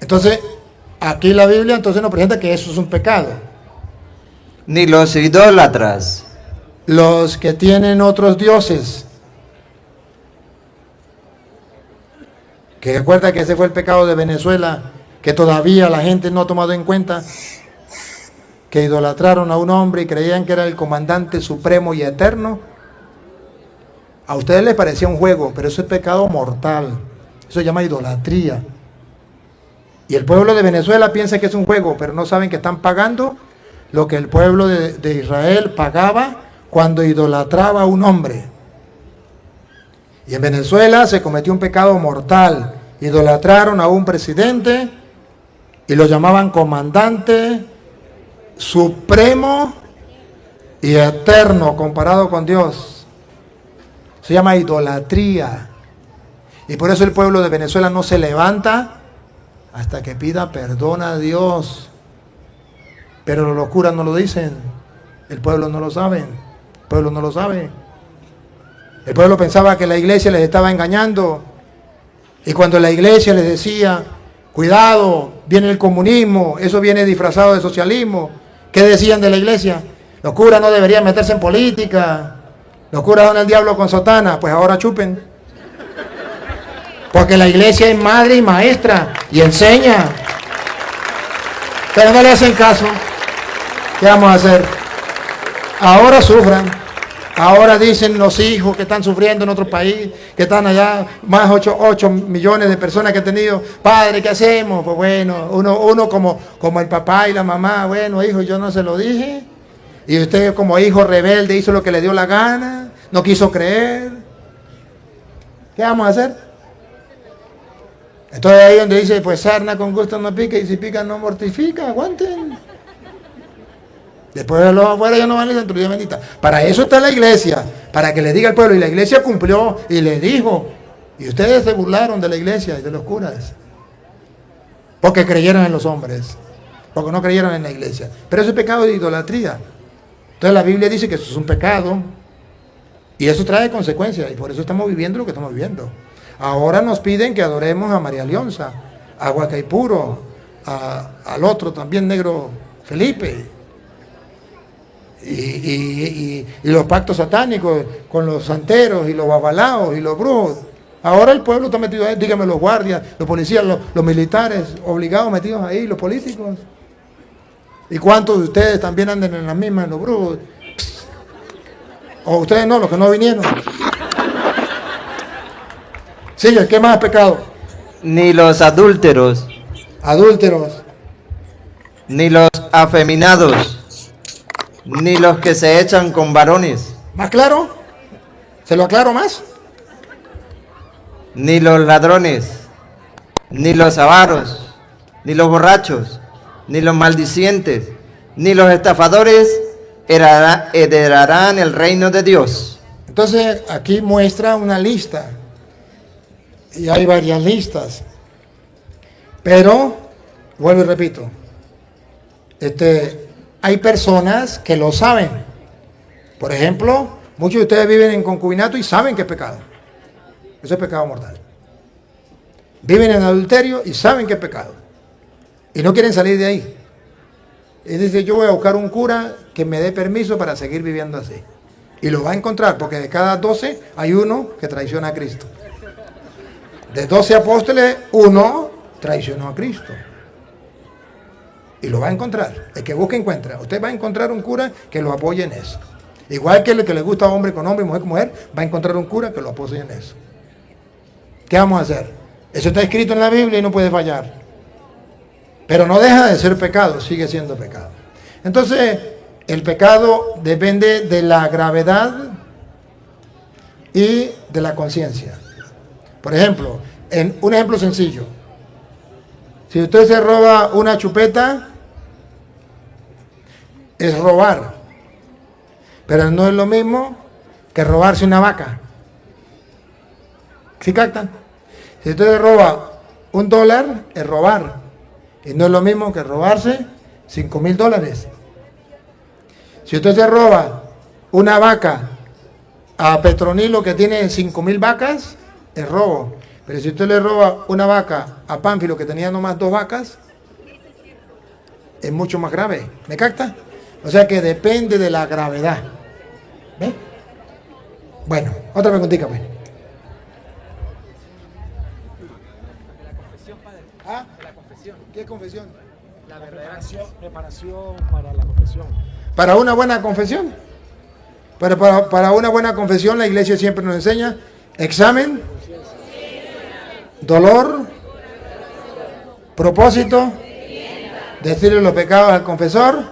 Entonces, aquí la Biblia entonces nos presenta que eso es un pecado. Ni los idólatras, Los que tienen otros dioses, que recuerda que ese fue el pecado de Venezuela, que todavía la gente no ha tomado en cuenta, que idolatraron a un hombre y creían que era el comandante supremo y eterno. A ustedes les parecía un juego, pero eso es pecado mortal. Eso se llama idolatría. Y el pueblo de Venezuela piensa que es un juego, pero no saben que están pagando lo que el pueblo de Israel pagaba cuando idolatraba a un hombre. Y en Venezuela se cometió un pecado mortal. Idolatraron a un presidente y lo llamaban comandante supremo y eterno comparado con Dios. Se llama idolatría. Y por eso el pueblo de Venezuela no se levanta hasta que pida perdón a Dios. Pero los curas no lo dicen. El pueblo no lo sabe. El pueblo no lo sabe. El pueblo pensaba que la iglesia les estaba engañando. Y cuando la iglesia les decía, cuidado, viene el comunismo, eso viene disfrazado de socialismo, ¿qué decían de la iglesia? Los curas no deberían meterse en política. Los curas son el diablo con sotana. Pues ahora chupen. Porque la iglesia es madre y maestra y enseña. Pero no le hacen caso. ¿Qué vamos a hacer? Ahora sufran. Ahora dicen los hijos que están sufriendo en otro país, que están allá, más 8 millones de personas que han tenido. Padre, ¿qué hacemos? Pues bueno, uno como el papá y la mamá. Bueno, hijo, yo no se lo dije. Y usted como hijo rebelde hizo lo que le dio la gana, no quiso creer. ¿Qué vamos a hacer? Entonces ahí donde dice, pues sarna con gusto no pica, y si pica no mortifica, aguanten. Después de los afuera ya no van a la autoridad bendita. Para eso está la iglesia, para que le diga al pueblo, y la iglesia cumplió y le dijo. Y ustedes se burlaron de la iglesia y de los curas, porque creyeron en los hombres, porque no creyeron en la iglesia. Pero eso es pecado de idolatría. Entonces la Biblia dice que eso es un pecado y eso trae consecuencias, y por eso estamos viviendo lo que estamos viviendo. Ahora nos piden que adoremos a María Leonza, a Huacaipuro, al otro también negro Felipe, y los pactos satánicos con los santeros y los babalaos y los brujos. Ahora el pueblo está metido ahí, dígame, los guardias, los policías, los militares obligados metidos ahí, los políticos. ¿Y cuántos de ustedes también andan en las mismas, los brujos? O ustedes no, los que no vinieron. Sigue, ¿qué más pecado? ni los adúlteros, ni los afeminados, ni los que se echan con varones. ¿Más claro? ¿Se lo aclaro más? Ni los ladrones, ni los avaros, ni los borrachos, ni los maldicientes, ni los estafadores heredarán el reino de Dios. Entonces aquí muestra una lista, y hay varias listas, pero vuelvo y repito, hay personas que lo saben. Por ejemplo, muchos de ustedes viven en concubinato y saben que es pecado. Eso es pecado mortal. Viven en adulterio y saben que es pecado, y no quieren salir de ahí. Y dice, yo voy a buscar un cura que me dé permiso para seguir viviendo así. Y lo va a encontrar, porque de cada 12 hay uno que traiciona a Cristo. De 12 apóstoles, uno traicionó a Cristo. Y lo va a encontrar. El que busca encuentra. Usted va a encontrar un cura que lo apoye en eso. Igual que el que le gusta hombre con hombre y mujer con mujer, va a encontrar un cura que lo apoye en eso. ¿Qué vamos a hacer? Eso está escrito en la Biblia y no puede fallar. Pero no deja de ser pecado, sigue siendo pecado. Entonces, el pecado depende de la gravedad y de la conciencia. Por ejemplo, un ejemplo sencillo. Si usted se roba una chupeta, es robar. Pero no es lo mismo que robarse una vaca. ¿Sí captan? Si usted roba $1, es robar. Y no es lo mismo que robarse $5,000. Si usted se roba una vaca a Petronilo que tiene 5,000 vacas, es robo. Pero si usted le roba una vaca a Pánfilo que tenía nomás 2 vacas, es mucho más grave. ¿Me capta? O sea que depende de la gravedad. ¿Ve? Bueno, otra preguntita pues. ¿Ah? La confesión. ¿Qué confesión? La preparación para la confesión. Para una buena confesión. Para una buena confesión la iglesia siempre nos enseña examen, dolor, propósito, decirle los pecados al confesor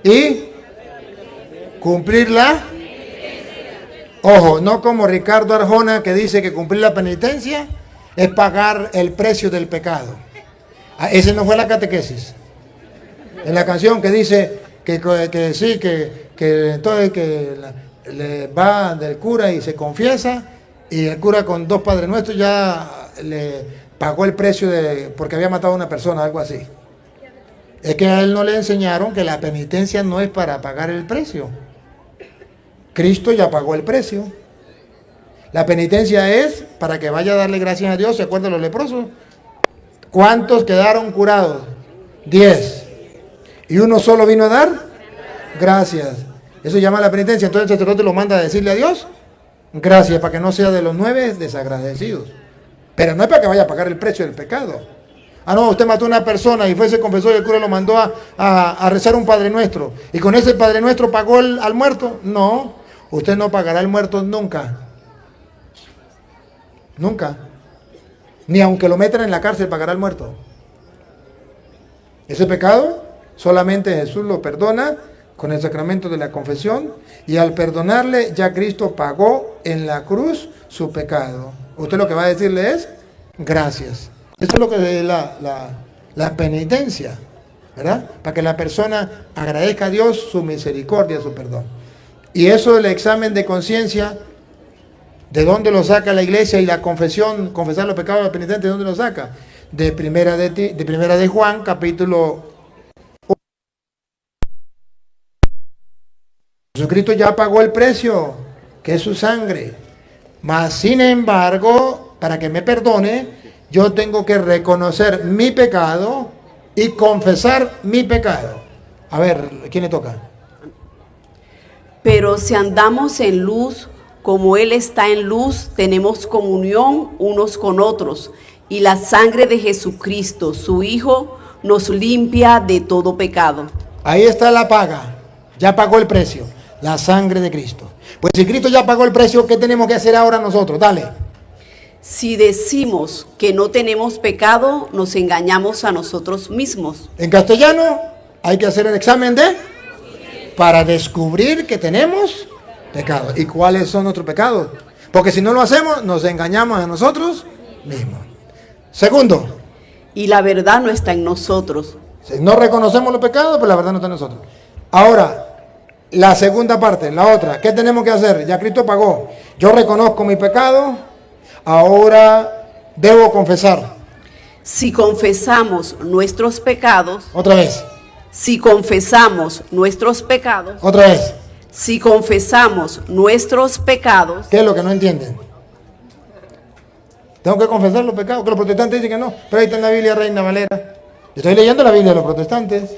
y cumplirla. Ojo, no como Ricardo Arjona que dice que cumplir la penitencia es pagar el precio del pecado. Ese no fue la catequesis. En la canción que dice que sí, que entonces que le va del cura y se confiesa y el cura con 2 Padres Nuestros ya le pagó el precio porque había matado a una persona, algo así. Es que a él no le enseñaron que la penitencia no es para pagar el precio. Cristo ya pagó el precio. La penitencia es para que vaya a darle gracias a Dios. ¿Se acuerdan los leprosos? ¿Cuántos quedaron curados? 10. ¿Y uno solo vino a dar? Gracias. Eso llama la penitencia. Entonces el sacerdote lo manda a decirle a Dios gracias, para que no sea de los 9 desagradecidos. Pero no es para que vaya a pagar el precio del pecado. Ah, no, usted mató a una persona y fue ese confesor y el cura lo mandó a rezar un Padre Nuestro. ¿Y con ese Padre Nuestro pagó al muerto? No, usted no pagará al muerto nunca. Nunca. Ni aunque lo metan en la cárcel pagará al muerto. Ese pecado solamente Jesús lo perdona con el sacramento de la confesión, y al perdonarle ya Cristo pagó en la cruz su pecado. Usted lo que va a decirle es gracias. Eso es lo que es la penitencia, ¿verdad? Para que la persona agradezca a Dios su misericordia, su perdón. Y eso del examen de conciencia, ¿de dónde lo saca la iglesia? Y la confesión, confesar los pecados de la penitencia, ¿de dónde lo saca? De primera de Juan, capítulo 1. Jesucristo ya pagó el precio, que es su sangre. Mas, sin embargo, para que me perdone, yo tengo que reconocer mi pecado y confesar mi pecado. A ver, ¿quién le toca? Pero si andamos en luz, como Él está en luz, tenemos comunión unos con otros, y la sangre de Jesucristo, su Hijo, nos limpia de todo pecado. Ahí está la paga, ya pagó el precio, la sangre de Cristo. Pues si Cristo ya pagó el precio, ¿qué tenemos que hacer ahora nosotros? Dale. Si decimos que no tenemos pecado, nos engañamos a nosotros mismos. En castellano, hay que hacer el examen para descubrir que tenemos pecado. ¿Y cuáles son nuestros pecados? Porque si no lo hacemos, nos engañamos a nosotros mismos. Segundo. Y la verdad no está en nosotros. Si no reconocemos los pecados, pues la verdad no está en nosotros. Ahora, la segunda parte, la otra. ¿Qué tenemos que hacer? Ya Cristo pagó. Yo reconozco mi pecado. Ahora debo confesar. Si confesamos nuestros pecados. Otra vez. Si confesamos nuestros pecados. Otra vez. Si confesamos nuestros pecados. ¿Qué es lo que no entienden? Tengo que confesar los pecados, que los protestantes dicen que no. Pero ahí está en la Biblia Reina Valera. Estoy leyendo la Biblia de los protestantes.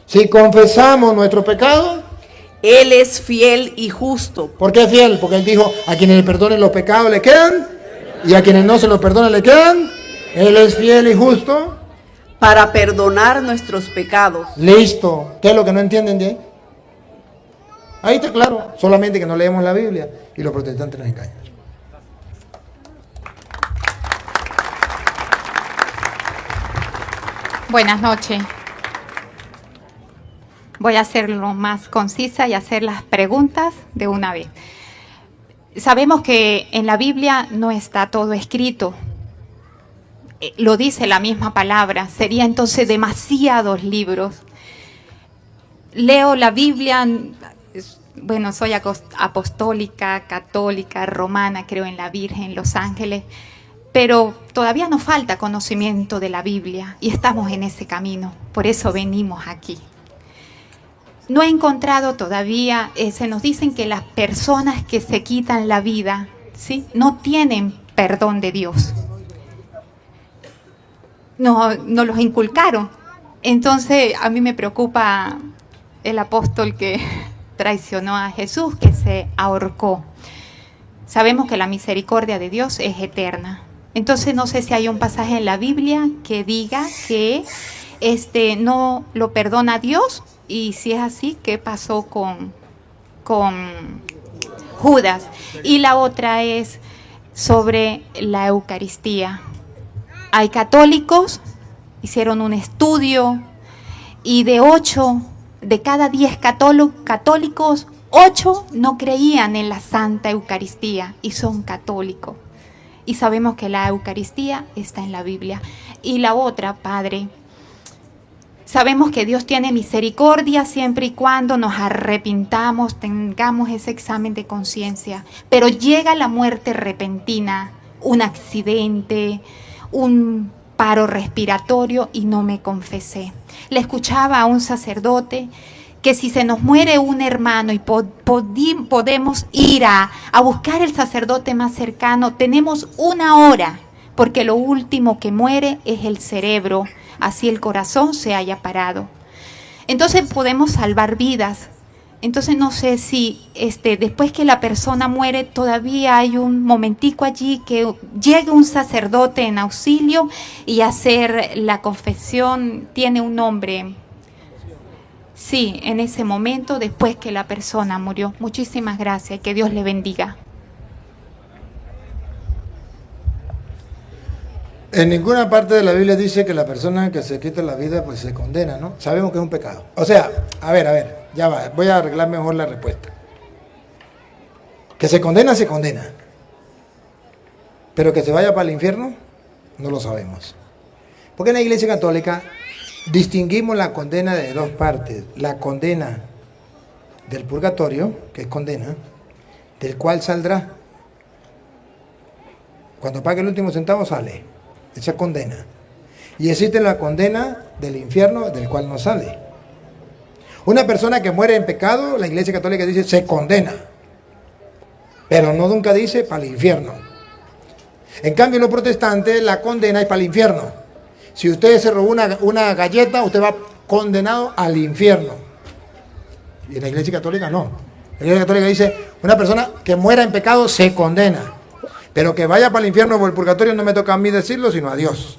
Si confesamos nuestros pecados. Él es fiel y justo. ¿Por qué fiel? Porque Él dijo, a quienes le perdonen los pecados le quedan, y a quienes no se los perdonen le quedan. Él es fiel y justo. Para perdonar nuestros pecados. Listo. ¿Qué es lo que no entienden de ahí? Ahí está claro. Solamente que no leemos la Biblia y los protestantes nos engañan. Buenas noches. Voy a hacerlo más concisa y hacer las preguntas de una vez. Sabemos que en la Biblia no está todo escrito. Lo dice la misma palabra. Sería entonces demasiados libros. Leo la Biblia, bueno, soy apostólica, católica, romana, creo en la Virgen, los ángeles. pero todavía nos falta conocimiento de la Biblia y estamos en ese camino. Por eso venimos aquí. No he encontrado todavía, se nos dicen que las personas que se quitan la vida, ¿sí?, no tienen perdón de Dios. No los inculcaron. Entonces a mí me preocupa el apóstol que traicionó a Jesús, que se ahorcó. Sabemos que la misericordia de Dios es eterna. Entonces no sé si hay un pasaje en la Biblia que diga que no lo perdona Dios, y si es así, ¿qué pasó con Judas? Y la otra es sobre la Eucaristía. Hay católicos, hicieron un estudio, y de cada 10 católicos, 8 no creían en la Santa Eucaristía y son católicos. Y sabemos que la Eucaristía está en la Biblia. Y la otra, Padre, sabemos que Dios tiene misericordia siempre y cuando nos arrepintamos, tengamos ese examen de conciencia. Pero llega la muerte repentina, un accidente, un paro respiratorio y no me confesé. Le escuchaba a un sacerdote que si se nos muere un hermano y podemos ir a buscar el sacerdote más cercano, tenemos 1 hora, porque lo último que muere es el cerebro, así el corazón se haya parado. Entonces podemos salvar vidas. Entonces no sé si después que la persona muere todavía hay un momentico allí que llegue un sacerdote en auxilio y hacer la confesión, tiene un nombre. Sí, en ese momento después que la persona murió. Muchísimas gracias y que Dios le bendiga. En ninguna parte de la Biblia dice que la persona que se quita la vida pues se condena, ¿no? Sabemos que es un pecado. O sea, a ver, ya va, voy a arreglar mejor la respuesta. Que se condena, se condena. Pero que se vaya para el infierno, no lo sabemos. Porque en la Iglesia Católica distinguimos la condena de 2 partes. La condena del purgatorio, que es condena, del cual saldrá. Cuando pague el último centavo sale. Esa condena. Y existe la condena del infierno, del cual no sale. Una persona que muere en pecado, la Iglesia Católica dice se condena, pero no nunca dice para el infierno. En cambio, los protestantes, la condena es para el infierno. Si usted se robó una galleta, usted va condenado al infierno. Y en la Iglesia Católica no. La Iglesia Católica dice, una persona que muera en pecado se condena. Pero que vaya para el infierno o por el purgatorio no me toca a mí decirlo, sino a Dios.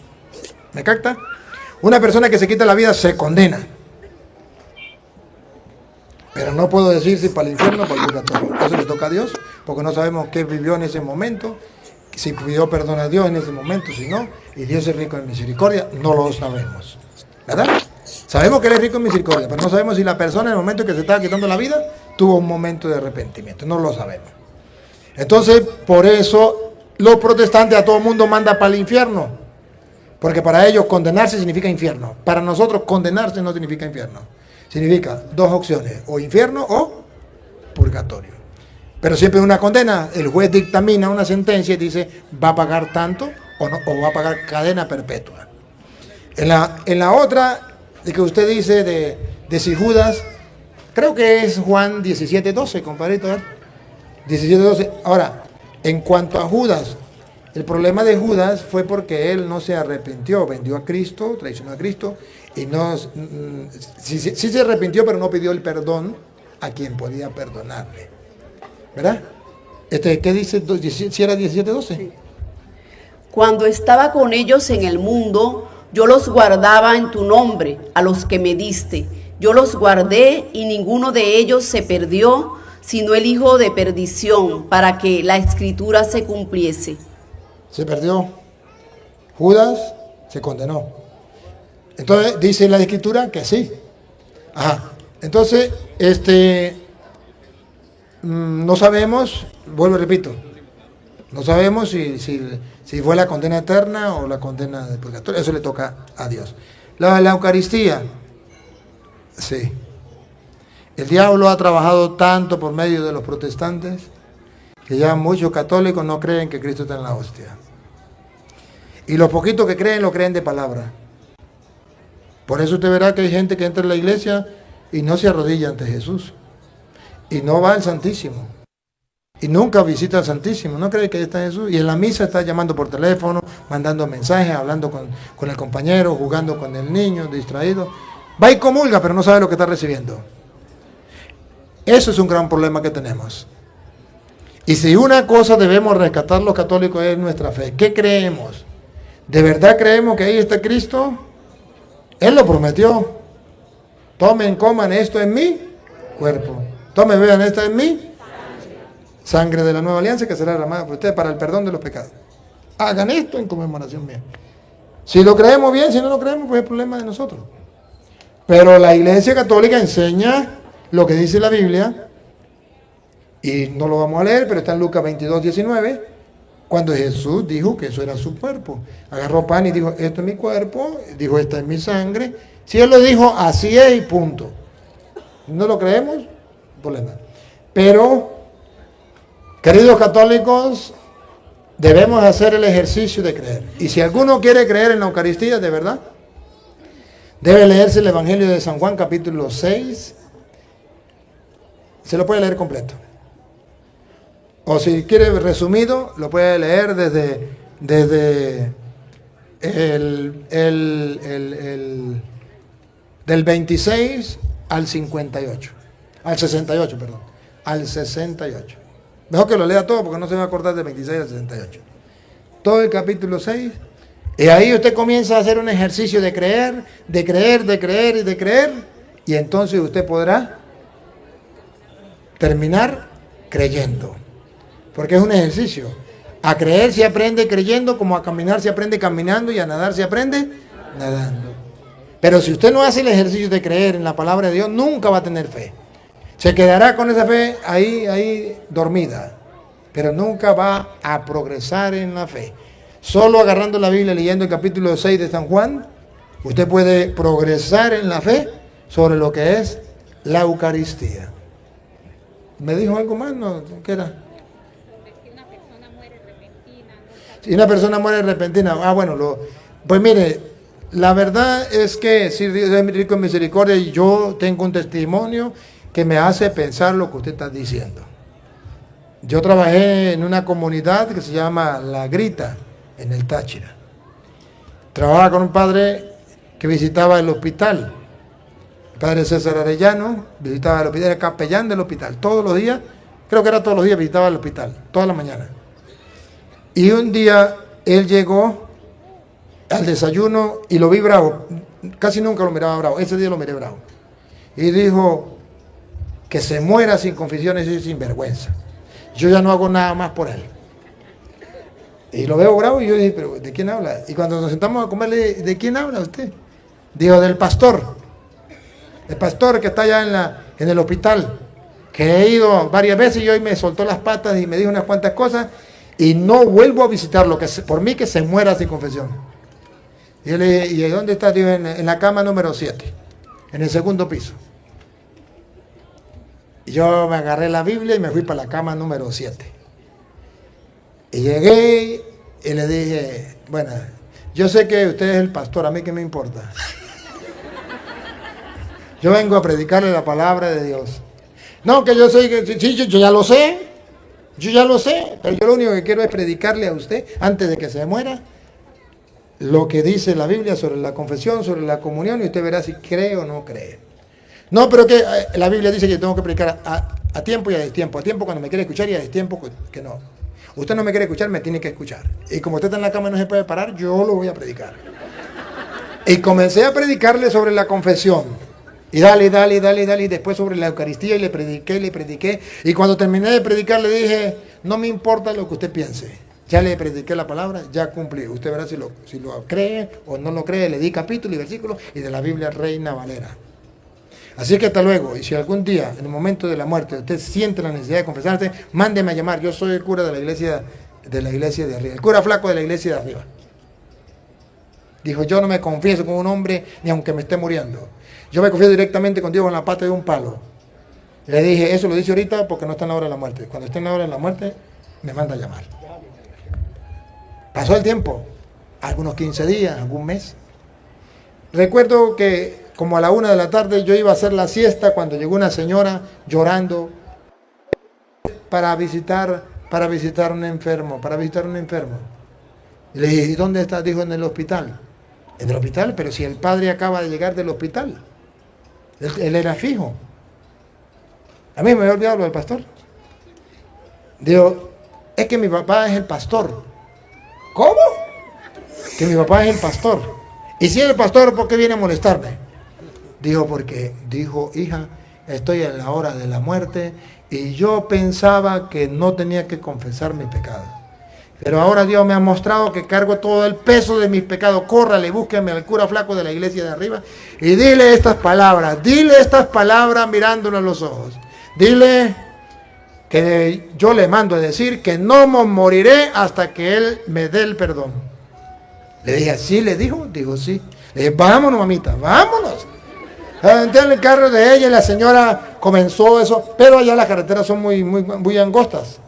¿Me capta? Una persona que se quita la vida se condena. Pero no puedo decir si para el infierno o para el purgatorio. Eso le toca a Dios, porque no sabemos qué vivió en ese momento, si pidió perdón a Dios en ese momento, si no. Y Dios es rico en misericordia, no lo sabemos. ¿Verdad? Sabemos que Él es rico en misericordia, pero no sabemos si la persona en el momento que se estaba quitando la vida tuvo un momento de arrepentimiento. No lo sabemos. Entonces, por eso los protestantes a todo el mundo mandan para el infierno, porque para ellos condenarse significa infierno. Para nosotros condenarse no significa infierno. Significa 2 opciones, o infierno o purgatorio. Pero siempre una condena, el juez dictamina una sentencia y dice va a pagar tanto o no, o va a pagar cadena perpetua. En la otra que usted dice de si Judas, creo que es Juan 17:12, compadrito, ¿verdad? 17:12. Ahora, en cuanto a Judas, el problema de Judas fue porque él no se arrepintió, vendió a Cristo, traicionó a Cristo, y no, sí se arrepintió, pero no pidió el perdón a quien podía perdonarle. ¿Verdad? ¿Qué dice? ¿Si era 17:12? Sí. Cuando estaba con ellos en el mundo, yo los guardaba en tu nombre, a los que me diste. Yo los guardé y ninguno de ellos se perdió, sino el hijo de perdición, para que la escritura se cumpliese. Se perdió. Judas se condenó. Entonces dice la escritura que sí. Ajá. Entonces, no sabemos, vuelvo y repito, no sabemos si fue la condena eterna o la condena del purgatorio. Eso le toca a Dios. La Eucaristía, sí. El diablo ha trabajado tanto por medio de los protestantes que ya muchos católicos no creen que Cristo está en la hostia. Y los poquitos que creen, lo creen de palabra. Por eso usted verá que hay gente que entra en la iglesia y no se arrodilla ante Jesús. Y no va al Santísimo. Y nunca visita al Santísimo. No cree que ahí está Jesús. Y en la misa está llamando por teléfono, mandando mensajes, hablando con el compañero, jugando con el niño, distraído. Va y comulga, pero no sabe lo que está recibiendo. Eso es un gran problema que tenemos. Y si una cosa debemos rescatar los católicos es nuestra fe. ¿Qué creemos? ¿De verdad creemos que ahí está Cristo? Él lo prometió. Tomen, coman, esto en mi cuerpo. Tomen, vean, esta en mi sangre de la nueva alianza que será derramada por ustedes para el perdón de los pecados. Hagan esto en conmemoración mía. Si lo creemos bien, si no lo creemos, pues es problema de nosotros. Pero la Iglesia Católica enseña lo que dice la Biblia, y no lo vamos a leer, pero está en Lucas 22, 19, cuando Jesús dijo que eso era su cuerpo. Agarró pan y dijo, esto es mi cuerpo, dijo, esta es mi sangre. Si Él lo dijo, así es y punto. ¿No lo creemos? Problema. Pero, queridos católicos, debemos hacer el ejercicio de creer. Y si alguno quiere creer en la Eucaristía, de verdad, debe leerse el Evangelio de San Juan, capítulo 6. Se lo puede leer completo. O si quiere resumido, lo puede leer desde del 26 al 58. Al 68, perdón. Al 68. Mejor que lo lea todo porque no se va a acordar del 26 al 68. Todo el capítulo 6. Y ahí usted comienza a hacer un ejercicio de creer, de creer, de creer y de creer. Y entonces usted podrá terminar creyendo. Porque es un ejercicio. A creer se aprende creyendo, como a caminar se aprende caminando y a nadar se aprende nadando. Pero si usted no hace el ejercicio de creer en la palabra de Dios, nunca va a tener fe. Se quedará con esa fe ahí dormida. Pero nunca va a progresar en la fe. Solo agarrando la Biblia, leyendo el capítulo 6 de San Juan, usted puede progresar en la fe sobre lo que es la Eucaristía. ¿Me dijo algo más? ¿No? ¿Qué era? Si una persona muere repentina, bueno, pues mire, la verdad es que si Dios es rico en misericordia y yo tengo un testimonio que me hace pensar lo que usted está diciendo. Yo trabajé en una comunidad que se llama La Grita, en el Táchira. Trabajaba con un padre que visitaba el hospital. El padre César Arellano visitaba el hospital, era capellán del hospital. Todos los días, creo que era todos los días, visitaba el hospital, toda la mañana. Y un día él llegó al desayuno y lo vi bravo. Casi nunca lo miraba bravo. Ese día lo miré bravo. Y dijo que se muera sin confesiones y sin vergüenza. Yo ya no hago nada más por él. Y lo veo bravo y yo dije, pero ¿de quién habla? Y cuando nos sentamos a comer, le dije, ¿de quién habla usted? Dijo, del pastor. El pastor que está allá en el hospital. Que he ido varias veces y hoy me soltó las patas y me dijo unas cuantas cosas. Y no vuelvo a visitarlo, por mí que se muera sin confesión. Y yo le dije, ¿y dónde está? Dijo, en la cama número 7, en el segundo piso. Y yo me agarré la Biblia y me fui para la cama número 7. Y llegué y le dije, bueno, yo sé que usted es el pastor, a mí qué me importa. Yo vengo a predicarle la palabra de Dios. No, que yo soy, sí, yo ya lo sé. Yo ya lo sé, pero yo lo único que quiero es predicarle a usted, antes de que se muera, lo que dice la Biblia sobre la confesión, sobre la comunión, y usted verá si cree o no cree. No, pero que la Biblia dice que yo tengo que predicar a tiempo y a destiempo. A tiempo cuando me quiere escuchar y a destiempo que no. Usted no me quiere escuchar, me tiene que escuchar. Y como usted está en la cama y no se puede parar, yo lo voy a predicar. Y comencé a predicarle sobre la confesión. Y dale, y después sobre la Eucaristía, y le prediqué. Y cuando terminé de predicar le dije, no me importa lo que usted piense. Ya le prediqué la palabra, ya cumplí. Usted verá si lo cree o no lo cree. Le di capítulo y versículo y de la Biblia Reina Valera. Así que hasta luego. Y si algún día, en el momento de la muerte, usted siente la necesidad de confesarse, mándeme a llamar. Yo soy el cura de la iglesia de arriba. El cura flaco de la iglesia de arriba. Dijo, yo no me confieso con un hombre ni aunque me esté muriendo. Yo me confieso directamente con Dios con la pata de un palo. Le dije, eso lo dice ahorita porque no está en la hora de la muerte. Cuando esté en la hora de la muerte, me manda a llamar. Pasó el tiempo. algunos 15 días, algún mes. Recuerdo que como a la 1 de la tarde yo iba a hacer la siesta cuando llegó una señora llorando para visitar un enfermo, Y le dije, ¿y dónde está? Dijo, en el hospital. ¿En el hospital? Pero si el padre acaba de llegar del hospital. Él era fijo. A mí me había olvidado lo del pastor. Digo, es que mi papá es el pastor. ¿Cómo? Que mi papá es el pastor. Y si es el pastor, ¿por qué viene a molestarme? Dijo, porque dijo, hija, estoy en la hora de la muerte y yo pensaba que no tenía que confesar mi pecado. Pero ahora Dios me ha mostrado que cargo todo el peso de mis pecados. Córrale, búsqueme al cura flaco de la iglesia de arriba y dile estas palabras mirándolo a los ojos. Dile que yo le mando a decir que no moriré hasta que él me dé el perdón. Le dije, ¿sí le dijo? Dijo, sí. Le dije, vámonos, mamita, vámonos. Entré en el carro de ella y la señora comenzó eso, pero allá las carreteras son muy angostas.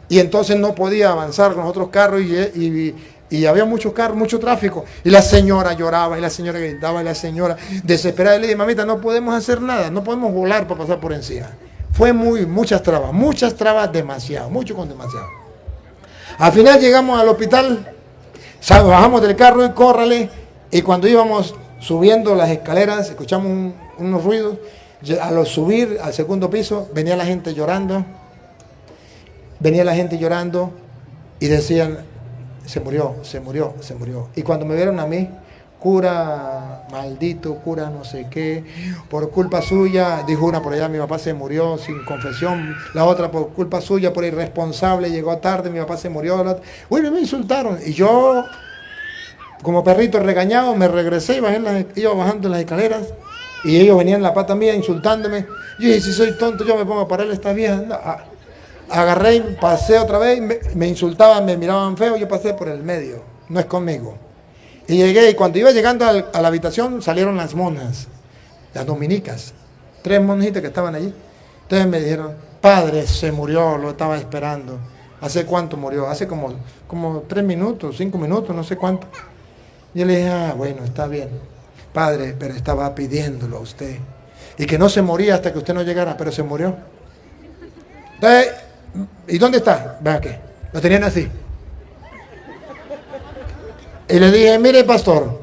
Y entonces no podía avanzar con los otros carros y había muchos carros, mucho tráfico. Y la señora lloraba y la señora gritaba y la señora desesperada. Y le dije, mamita, no podemos hacer nada, no podemos volar para pasar por encima. Fue muchas trabas, demasiado, mucho con demasiado. Al final llegamos al hospital, bajamos del carro y córrale. Y cuando íbamos subiendo las escaleras, escuchamos unos ruidos. Al subir al segundo piso, venía la gente llorando. Y decían, se murió. Y cuando me vieron a mí, cura maldito, cura no sé qué, por culpa suya, dijo una por allá, mi papá se murió sin confesión, la otra por culpa suya, por irresponsable, llegó tarde, mi papá se murió. Uy, me insultaron. Y yo, como perrito regañado, me regresé y iba bajando las escaleras. Y ellos venían la pata mía insultándome. Yo dije, si soy tonto, yo me pongo a pararle a esta vieja. No, agarré y pasé otra vez, me insultaban, me miraban feo, yo pasé por el medio, no es conmigo. Y llegué, y cuando iba llegando a la habitación, salieron las monjas, las dominicas, 3 monjitas que estaban allí. Entonces me dijeron, padre, se murió, lo estaba esperando. ¿Hace cuánto murió? Hace como 3 minutos, 5 minutos, no sé cuánto. Yo le dije, bueno, está bien, padre, pero estaba pidiéndolo a usted. Y que no se moría hasta que usted no llegara, pero se murió. Entonces, ¿y dónde está? Vea que lo tenían así. Y le dije, mire pastor,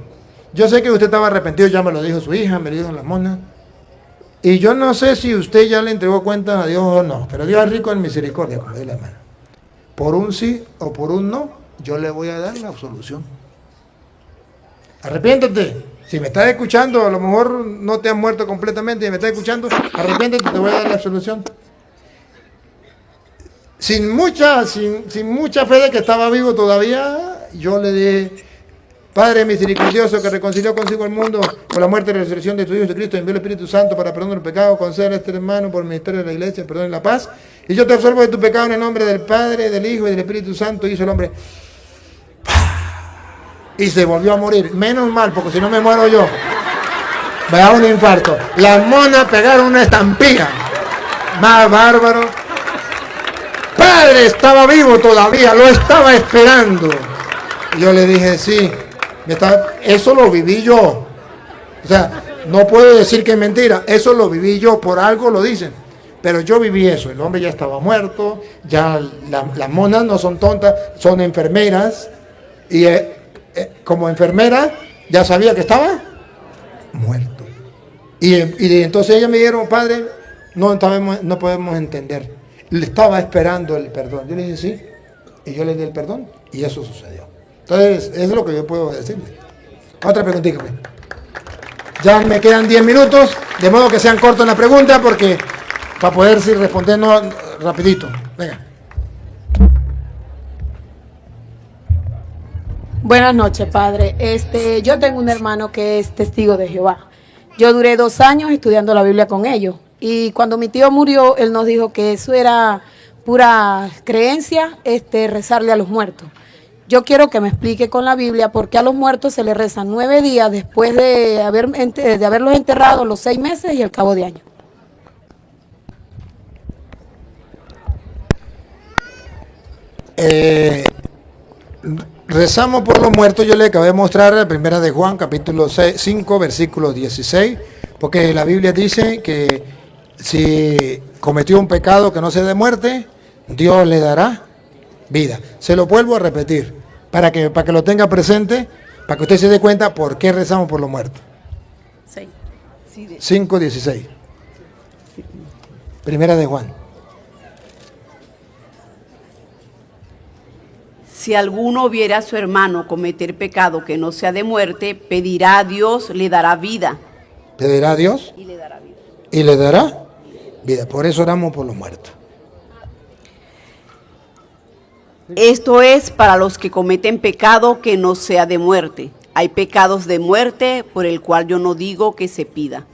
yo sé que usted estaba arrepentido, ya me lo dijo su hija, me lo dijo las monas. Y yo no sé si usted ya le entregó cuentas a Dios o no, pero Dios es rico en misericordia, como dice la hermana. Por un sí o por un no, yo le voy a dar la absolución. Arrepiéntete. Si me estás escuchando, a lo mejor no te has muerto completamente y me estás escuchando, arrepiéntete, te voy a dar la absolución. Sin mucha fe de que estaba vivo todavía, yo le dije, Padre misericordioso que reconcilió consigo el mundo por la muerte y resurrección de tu Hijo Jesucristo, envió el Espíritu Santo para perdón del pecado, conceder a este hermano por el ministerio de la iglesia, el perdón y la paz. Y yo te absorbo de tu pecado en el nombre del Padre, del Hijo y del Espíritu Santo. Hizo el hombre y se volvió a morir. Menos mal, porque si no me muero yo. Me da un infarto. Las monas pegaron una estampilla. Más bárbaro. Padre, estaba vivo todavía, lo estaba esperando. Y yo le dije, sí, eso lo viví yo. O sea, no puedo decir que es mentira, eso lo viví yo, por algo lo dicen. Pero yo viví eso, el hombre ya estaba muerto, ya las monas no son tontas, son enfermeras. Y como enfermera ya sabía que estaba muerto. Y entonces ellas me dijeron, padre, no podemos entender. Le estaba esperando el perdón. Yo le dije sí, y yo le di el perdón, y eso sucedió. Entonces, eso es lo que yo puedo decirle. Otra preguntita. Ya me quedan 10 minutos, de modo que sean cortos en la pregunta, porque para poder responder rapidito. Venga. Buenas noches, padre. Yo tengo un hermano que es testigo de Jehová. Yo duré 2 años estudiando la Biblia con ellos. Y cuando mi tío murió, él nos dijo que eso era pura creencia, rezarle a los muertos. Yo quiero que me explique con la Biblia por qué a los muertos se les rezan 9 días después de haberlos enterrado, los 6 meses y el cabo de año. rezamos por los muertos, yo le acabé de mostrar la primera de Juan, capítulo 5, versículo 16, porque la Biblia dice que si cometió un pecado que no sea de muerte, Dios le dará vida. Se lo vuelvo a repetir, para que lo tenga presente, para que usted se dé cuenta por qué rezamos por los muertos. 5, 16. Primera de Juan. Si alguno viera a su hermano cometer pecado que no sea de muerte, pedirá a Dios, le dará vida. ¿Pedirá a Dios? Y le dará vida. ¿Y le dará vida? Por eso oramos por los muertos. Esto es para los que cometen pecado que no sea de muerte. Hay pecados de muerte por el cual yo no digo que se pida.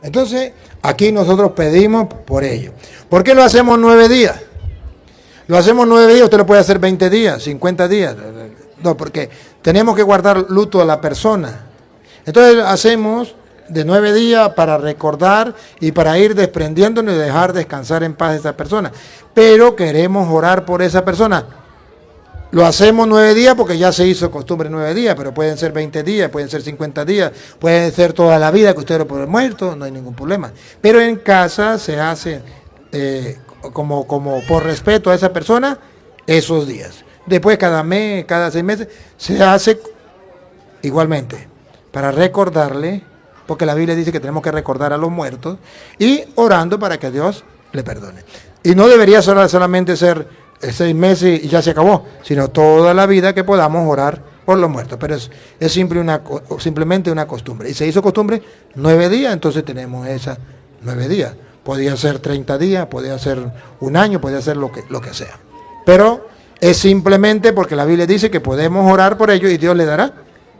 Entonces, aquí nosotros pedimos por ello. ¿Por qué lo hacemos 9 días? Lo hacemos 9 días, usted lo puede hacer 20 días, 50 días. No, porque tenemos que guardar luto a la persona. Entonces hacemos de 9 días para recordar y para ir desprendiéndonos y dejar descansar en paz a esa persona. Pero queremos orar por esa persona. Lo hacemos 9 días porque ya se hizo costumbre 9 días, pero pueden ser 20 días, pueden ser 50 días, pueden ser toda la vida que usted lo puede muerto, no hay ningún problema. Pero en casa se hace como por respeto a esa persona esos días. Después cada mes, cada 6 meses, se hace igualmente para recordarle, porque la Biblia dice que tenemos que recordar a los muertos y orando para que Dios le perdone. Y no debería solamente ser 6 meses y ya se acabó, sino toda la vida que podamos orar por los muertos. Pero es simplemente una costumbre. Y se hizo costumbre 9 días, entonces tenemos esas 9 días. Podía ser 30 días, podía ser un año, podía ser lo que sea. Pero es simplemente porque la Biblia dice que podemos orar por ellos y Dios le dará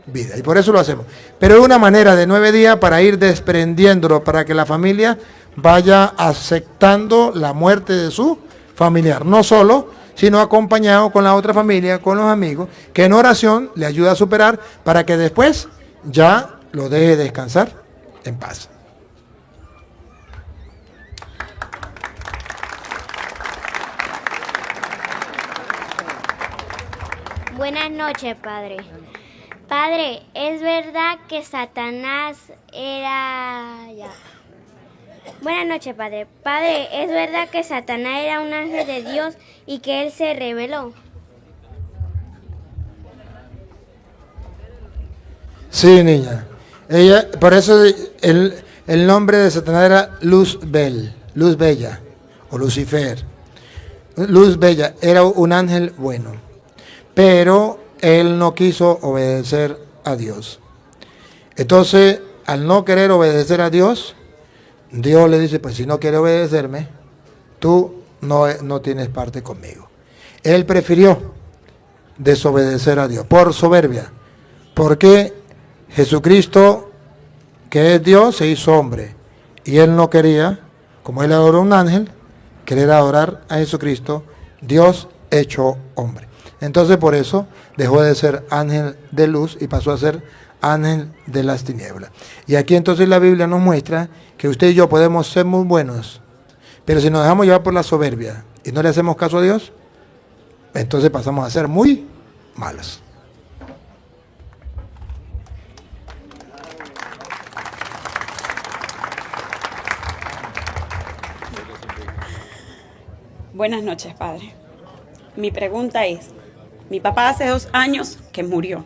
vida. Y por eso lo hacemos. Pero es una manera de 9 días para ir desprendiéndolo, para que la familia vaya aceptando la muerte de su familiar. No solo, sino acompañado con la otra familia, con los amigos, que en oración le ayuda a superar para que después ya lo deje descansar en paz. Buenas noches, Padre. Padre, ¿es verdad que Satanás era... Buenas noches, Padre. Padre, ¿es verdad que Satanás era un ángel de Dios y que él se rebeló? Sí, niña. Por eso el nombre de Satanás era Luzbel, Luz Bella, o Lucifer. Luz Bella era un ángel bueno, pero él no quiso obedecer a Dios. Entonces, al no querer obedecer a Dios, Dios le dice, pues si no quieres obedecerme, tú no tienes parte conmigo. Él prefirió desobedecer a Dios por soberbia, porque Jesucristo, que es Dios, se hizo hombre, y él no quería, como él adoró a un ángel, querer adorar a Jesucristo, Dios hecho hombre. Entonces por eso dejó de ser ángel de luz y pasó a ser ángel de las tinieblas. Y aquí entonces la Biblia nos muestra que usted y yo podemos ser muy buenos, pero si nos dejamos llevar por la soberbia y no le hacemos caso a Dios, entonces pasamos a ser muy malos. Buenas noches, Padre. Mi pregunta es, mi papá hace 2 años que murió.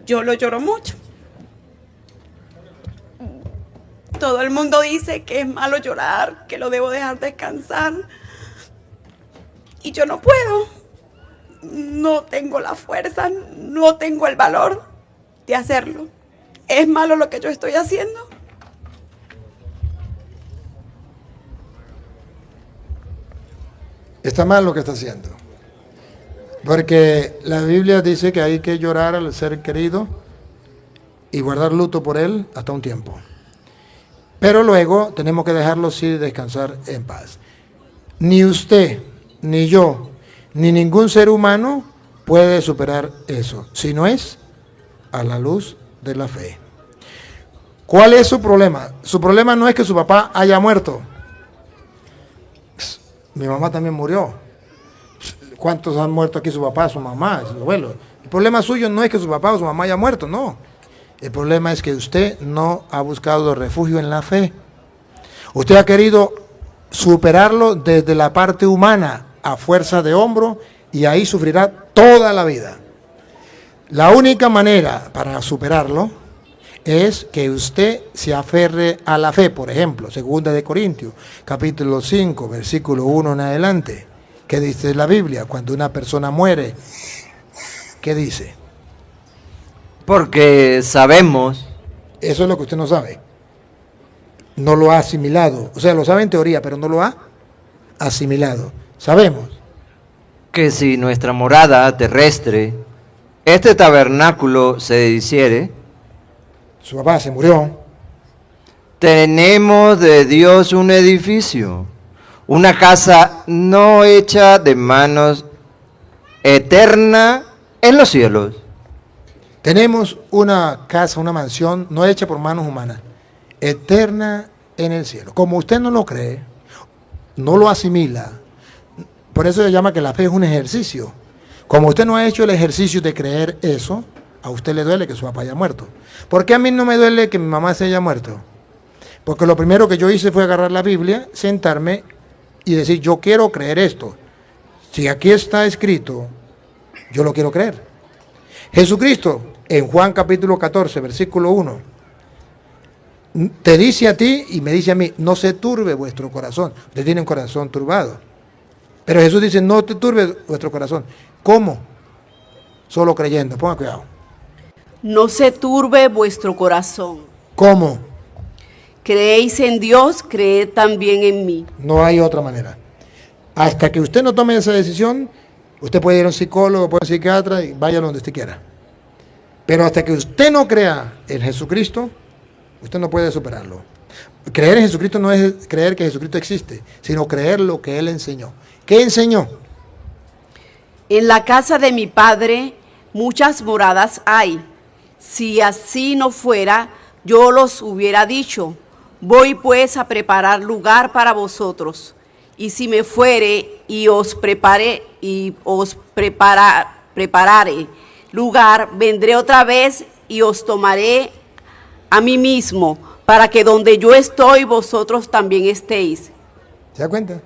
Yo lo lloro mucho. Todo el mundo dice que es malo llorar, que lo debo dejar descansar. Y yo no puedo. No tengo la fuerza, no tengo el valor de hacerlo. ¿Es malo lo que yo estoy haciendo? Está mal lo que está haciendo. Porque la Biblia dice que hay que llorar al ser querido y guardar luto por él hasta un tiempo. Pero luego tenemos que dejarlo sí descansar en paz. Ni usted, ni yo, ni ningún ser humano puede superar eso, si no es a la luz de la fe. ¿Cuál es su problema? Su problema no es que su papá haya muerto. Mi mamá también murió. ¿Cuántos han muerto aquí? Su papá, su mamá, su abuelo. El problema suyo no es que su papá o su mamá haya muerto, no. El problema es que usted no ha buscado refugio en la fe. Usted ha querido superarlo desde la parte humana a fuerza de hombro y ahí sufrirá toda la vida. La única manera para superarlo es que usted se aferre a la fe. Por ejemplo, 2 de Corintios, capítulo 5, versículo 1 en adelante. ¿Qué dice la Biblia? Cuando una persona muere, ¿qué dice? Porque sabemos. Eso es lo que usted no sabe. No lo ha asimilado. O sea, lo sabe en teoría, pero no lo ha asimilado. Sabemos Que si nuestra morada terrestre, este tabernáculo se deshiciere, su papá se murió. Tenemos de Dios un edificio, una casa no hecha de manos, eterna en los cielos. Tenemos una casa, una mansión no hecha por manos humanas, eterna en el cielo. Como usted no lo cree, no lo asimila, por eso se llama que la fe es un ejercicio. Como usted no ha hecho el ejercicio de creer eso, a usted le duele que su papá haya muerto. ¿Por qué a mí no me duele que mi mamá se haya muerto? Porque lo primero que yo hice fue agarrar la Biblia, sentarme y decir, yo quiero creer esto. Si aquí está escrito, yo lo quiero creer. Jesucristo, en Juan capítulo 14, versículo 1, te dice a ti y me dice a mí, no se turbe vuestro corazón. Usted tiene un corazón turbado. Pero Jesús dice, no te turbe vuestro corazón. ¿Cómo? Solo creyendo. Ponga cuidado. No se turbe vuestro corazón. ¿Cómo? Creéis en Dios, creed también en mí. No hay otra manera. Hasta que usted no tome esa decisión, usted puede ir a un psicólogo, puede ir a un psiquiatra y vaya donde usted quiera. Pero hasta que usted no crea en Jesucristo, usted no puede superarlo. Creer en Jesucristo no es creer que Jesucristo existe, sino creer lo que Él enseñó. ¿Qué enseñó? En la casa de mi Padre muchas moradas hay. Si así no fuera, yo los hubiera dicho. Voy pues a preparar lugar para vosotros. Y si me fuere y os prepararé lugar, vendré otra vez y os tomaré a mí mismo, para que donde yo estoy, vosotros también estéis. ¿Se da cuenta?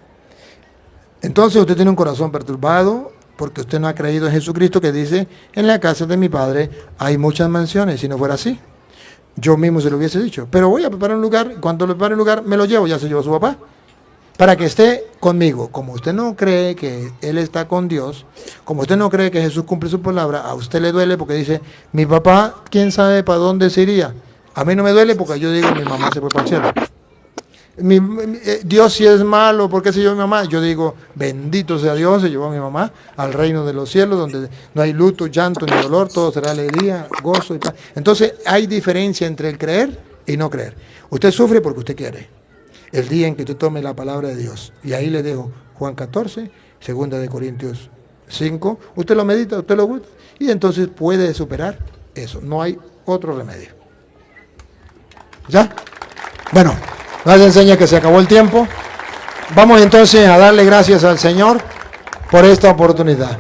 Entonces usted tiene un corazón perturbado porque usted no ha creído en Jesucristo, que dice, en la casa de mi Padre hay muchas mansiones. Si no fuera así, yo mismo se lo hubiese dicho. Pero voy a preparar un lugar, cuando le prepare un lugar, me lo llevo, ya se llevó su papá, para que esté conmigo. Como usted no cree que Él está con Dios, como usted no cree que Jesús cumple su palabra, a usted le duele porque dice, mi papá, quién sabe para dónde se iría. A mí no me duele porque yo digo, mi mamá se fue para el cielo. Dios si es malo, ¿por qué se llevó a mi mamá? Yo digo, bendito sea Dios, se llevó a mi mamá al reino de los cielos, donde no hay luto, llanto ni dolor, todo será alegría, gozo y paz. Entonces hay diferencia entre el creer y no creer. Usted sufre porque usted quiere. El día en que usted tome la palabra de Dios, y ahí le dejo Juan 14, 2 de Corintios 5, usted lo medita, usted lo gusta, y entonces puede superar eso. No hay otro remedio. ¿Ya? Bueno, nos enseña que se acabó el tiempo. Vamos entonces a darle gracias al Señor por esta oportunidad.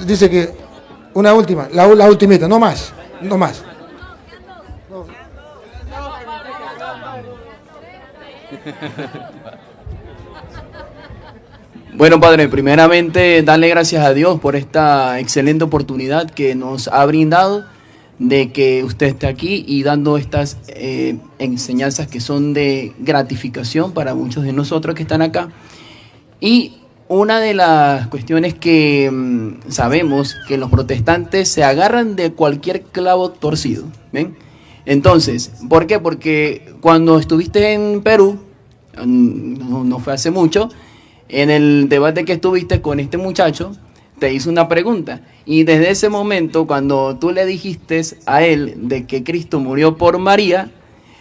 Dice que una última, la ultimita, no más, no más. Bueno, Padre, primeramente darle gracias a Dios por esta excelente oportunidad que nos ha brindado de que usted esté aquí y dando estas enseñanzas que son de gratificación para muchos de nosotros que están acá. Y una de las cuestiones que sabemos que los protestantes se agarran de cualquier clavo torcido, ¿ven? Entonces, ¿por qué? Porque cuando estuviste en Perú, no fue hace mucho, en el debate que estuviste con este muchacho, te hizo una pregunta. Y desde ese momento, cuando tú le dijiste a él de que Cristo murió por María,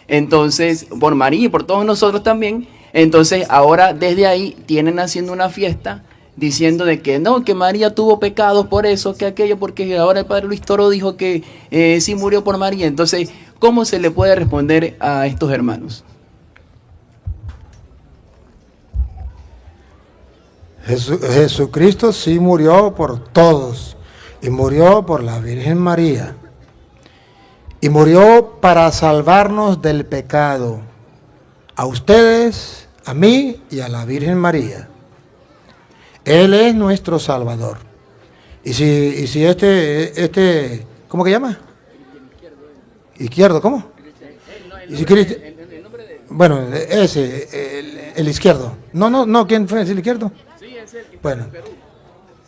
entonces, por María y por todos nosotros también, entonces ahora desde ahí tienen haciendo una fiesta diciendo de que no, que María tuvo pecados por eso, que aquello, porque ahora el padre Luis Toro dijo que sí murió por María. Entonces, ¿cómo se le puede responder a estos hermanos? Jesucristo sí murió por todos y murió por la Virgen María y murió para salvarnos del pecado, a ustedes, a mí y a la Virgen María. Él es nuestro Salvador. Y si este, ¿cómo que llama? Izquierdo, ¿cómo? Y si bueno, ese, el izquierdo. No, ¿quién fue el izquierdo? Bueno,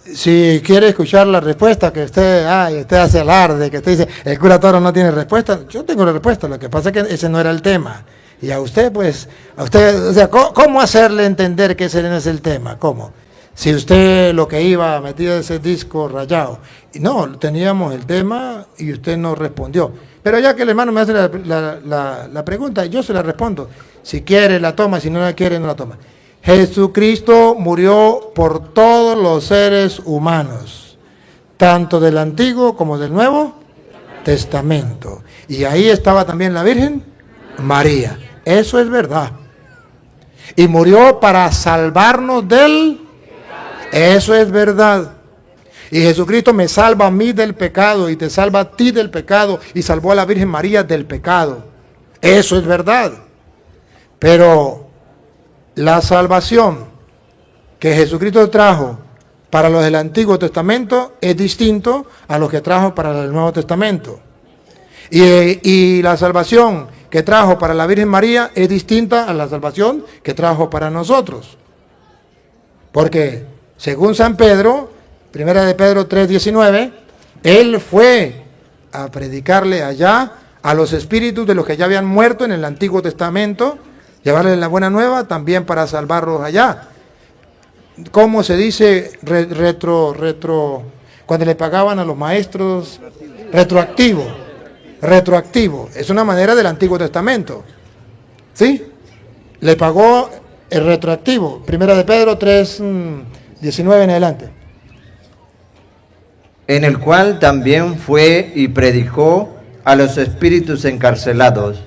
si quiere escuchar la respuesta que usted hace alarde, que usted dice, el cura Toro no tiene respuesta, yo tengo la respuesta, lo que pasa es que ese no era el tema. Y a usted, o sea, ¿cómo hacerle entender que ese no es el tema? ¿Cómo? Si usted lo que iba metido en ese disco rayado, y no, teníamos el tema y usted no respondió. Pero ya que el hermano me hace la pregunta, yo se la respondo. Si quiere la toma, si no la quiere no la toma. Jesucristo murió por todos los seres humanos, tanto del Antiguo como del Nuevo Testamento. Y ahí estaba también la Virgen María. Eso es verdad. Y murió para salvarnos del... Eso es verdad. Y Jesucristo me salva a mí del pecado y te salva a ti del pecado y salvó a la Virgen María del pecado. Eso es verdad. Pero la salvación que Jesucristo trajo para los del Antiguo Testamento es distinto a lo que trajo para el Nuevo Testamento. Y la salvación que trajo para la Virgen María es distinta a la salvación que trajo para nosotros. Porque según San Pedro, primera de Pedro 3:19, él fue a predicarle allá a los espíritus de los que ya habían muerto en el Antiguo Testamento, llevarles la buena nueva también para salvarlos allá. ¿Cómo se dice cuando le pagaban a los maestros? Retroactivo. Retroactivo. Es una manera del Antiguo Testamento. ¿Sí? Le pagó el retroactivo. Primera de Pedro 3:19 en adelante. En el cual también fue y predicó a los espíritus encarcelados,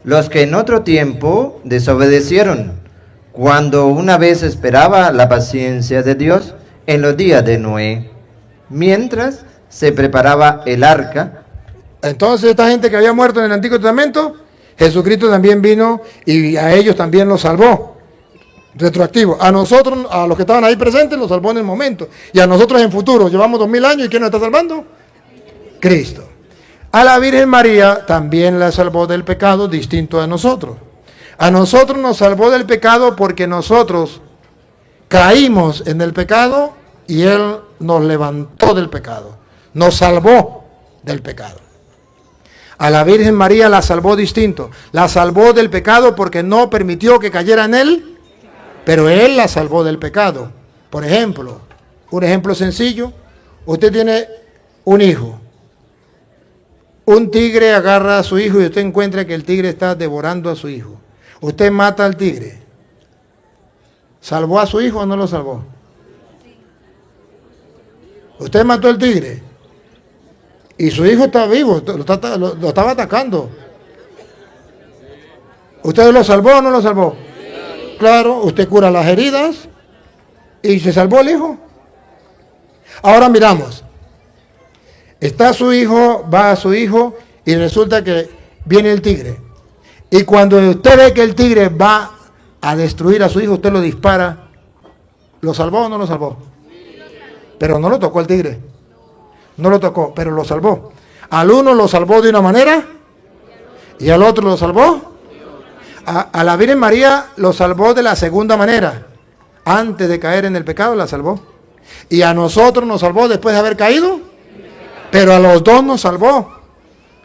los que en otro tiempo desobedecieron, cuando una vez esperaba la paciencia de Dios en los días de Noé, mientras se preparaba el arca. Entonces esta gente que había muerto en el Antiguo Testamento, Jesucristo también vino y a ellos también los salvó. Retroactivo. A nosotros, a los que estaban ahí presentes, los salvó en el momento. Y a nosotros en futuro. Llevamos 2000 años y ¿quién nos está salvando? Cristo. A la Virgen María también la salvó del pecado, distinto a nosotros. A nosotros nos salvó del pecado porque nosotros caímos en el pecado y Él nos levantó del pecado. Nos salvó del pecado. A la Virgen María la salvó distinto. La salvó del pecado porque no permitió que cayera en él, pero Él la salvó del pecado. Por ejemplo, un ejemplo sencillo. Usted tiene un hijo. Un tigre agarra a su hijo y usted encuentra que el tigre está devorando a su hijo. Usted mata al tigre. ¿Salvó a su hijo o no lo salvó? Usted mató al tigre. Y su hijo está vivo, lo estaba atacando. ¿Usted lo salvó o no lo salvó? Claro, usted cura las heridas y se salvó el hijo. Ahora miramos. Está su hijo, va a su hijo y resulta que viene el tigre. Y cuando usted ve que el tigre va a destruir a su hijo, usted lo dispara. ¿Lo salvó o no lo salvó? Pero no lo tocó el tigre. No lo tocó, pero lo salvó. Al uno lo salvó de una manera y al otro lo salvó. A la Virgen María lo salvó de la segunda manera. Antes de caer en el pecado la salvó. Y a nosotros nos salvó después de haber caído. Pero a los dos nos salvó.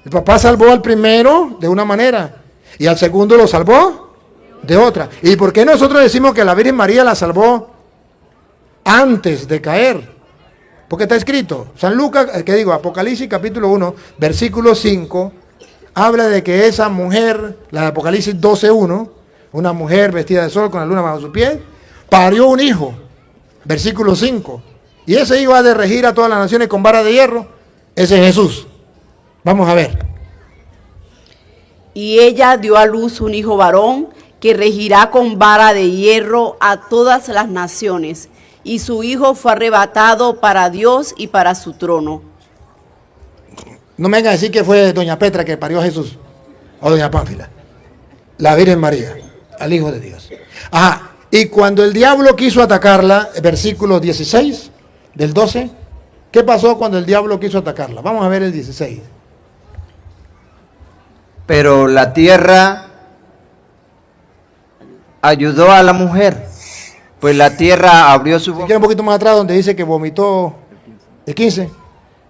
El papá salvó al primero de una manera y al segundo lo salvó de otra. ¿Y por qué nosotros decimos que la Virgen María la salvó antes de caer? Porque está escrito, San Lucas, Apocalipsis capítulo 1, versículo 5, habla de que esa mujer, la de Apocalipsis 12:1, una mujer vestida de sol con la luna bajo su pie, parió un hijo, versículo 5, y ese hijo ha de regir a todas las naciones con vara de hierro. Ese es Jesús. Vamos a ver. Y ella dio a luz un hijo varón que regirá con vara de hierro a todas las naciones, y su hijo fue arrebatado para Dios y para su trono. No me vengan a decir que fue doña Petra que parió a Jesús, o doña Pánfila. La Virgen María, al Hijo de Dios. Ajá, y cuando el diablo quiso atacarla, versículo 16 del 12, ¿qué pasó cuando el diablo quiso atacarla? Vamos a ver el 16. Pero la tierra ayudó a la mujer, pues la tierra abrió su boca. Si quiere un poquito más atrás donde dice que vomitó el 15.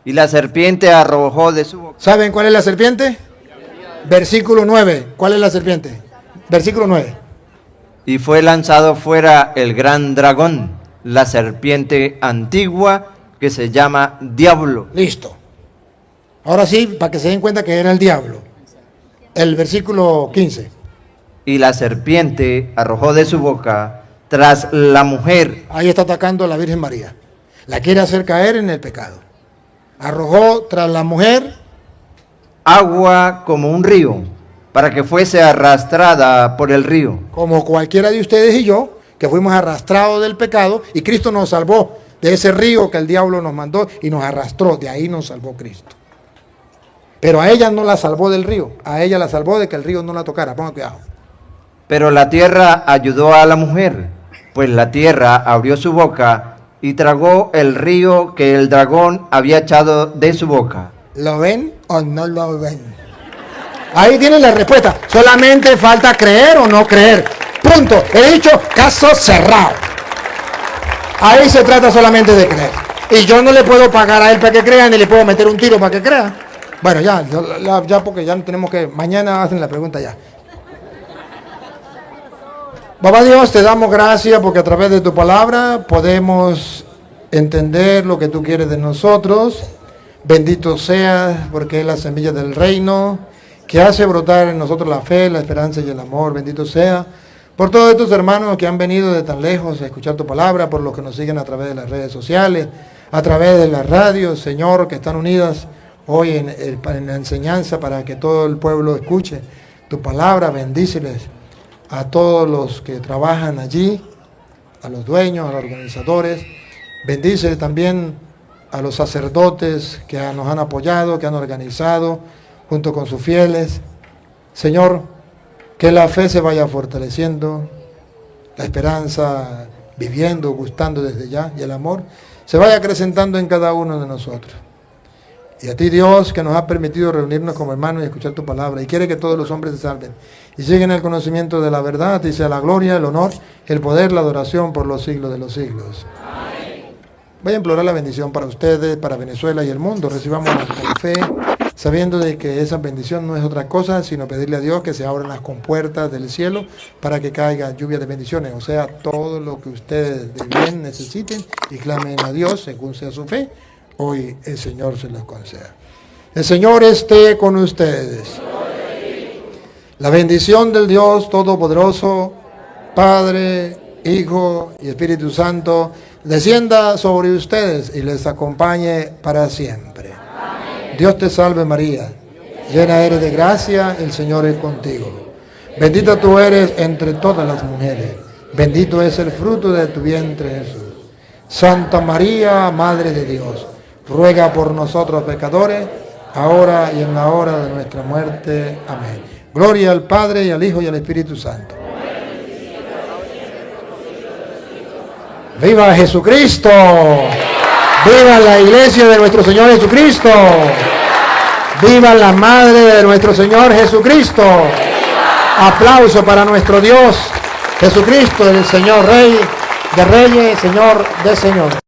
Y la serpiente arrojó de su boca. ¿Saben cuál es la serpiente? Versículo 9. ¿Cuál es la serpiente? Versículo 9. Y fue lanzado fuera el gran dragón, la serpiente antigua que se llama Diablo. Listo. Ahora sí, para que se den cuenta que era el diablo. El versículo 15. Y la serpiente arrojó de su boca tras la mujer. Ahí está atacando a la Virgen María. La quiere hacer caer en el pecado. Arrojó tras la mujer agua como un río, para que fuese arrastrada por el río. Como cualquiera de ustedes y yo, que fuimos arrastrados del pecado, y Cristo nos salvó de ese río que el diablo nos mandó y nos arrastró. De ahí nos salvó Cristo. Pero a ella no la salvó del río, a ella la salvó de que el río no la tocara. Ponga cuidado. Pero la tierra ayudó a la mujer, pues la tierra abrió su boca y tragó el río que el dragón había echado de su boca. ¿Lo ven o no lo ven? Ahí tienen la respuesta. Solamente falta creer o no creer. Punto. He dicho caso cerrado. Ahí se trata solamente de creer. Y yo no le puedo pagar a él para que crea, ni le puedo meter un tiro para que crea. Bueno, ya porque ya tenemos que... Mañana hacen la pregunta ya. Papá Dios, te damos gracias porque a través de tu palabra podemos entender lo que tú quieres de nosotros. Bendito seas porque es la semilla del reino que hace brotar en nosotros la fe, la esperanza y el amor. Bendito sea por todos estos hermanos que han venido de tan lejos a escuchar tu palabra, por los que nos siguen a través de las redes sociales, a través de las radios, Señor, que están unidas hoy en la enseñanza para que todo el pueblo escuche tu palabra. Bendíceles a todos los que trabajan allí, a los dueños, a los organizadores. Bendice también a los sacerdotes que nos han apoyado, que han organizado junto con sus fieles. Señor, que la fe se vaya fortaleciendo, la esperanza viviendo, gustando desde ya, y el amor se vaya acrecentando en cada uno de nosotros. Y a ti, Dios, que nos ha permitido reunirnos como hermanos y escuchar tu palabra, y quiere que todos los hombres se salven y lleguen al conocimiento de la verdad, y sea la gloria, el honor, el poder, la adoración por los siglos de los siglos. Amén. Voy a implorar la bendición para ustedes, para Venezuela y el mundo. Recibámosla con fe, sabiendo de que esa bendición no es otra cosa, sino pedirle a Dios que se abran las compuertas del cielo para que caiga lluvia de bendiciones, o sea, todo lo que ustedes de bien necesiten y clamen a Dios según sea su fe. Hoy el Señor se los conceda. El Señor esté con ustedes. La bendición del Dios Todopoderoso, Padre, Hijo y Espíritu Santo, descienda sobre ustedes y les acompañe para siempre. Amén. Dios te salve María, llena eres de gracia, el Señor es contigo. Bendita tú eres entre todas las mujeres, bendito es el fruto de tu vientre Jesús. Santa María, Madre de Dios, ruega por nosotros pecadores, ahora y en la hora de nuestra muerte. Amén. Gloria al Padre, y al Hijo, y al Espíritu Santo. ¡Viva Jesucristo! ¡Viva la iglesia de nuestro Señor Jesucristo! ¡Viva la Madre de nuestro Señor Jesucristo! Aplauso para nuestro Dios Jesucristo, el Señor Rey de Reyes, Señor de Señores.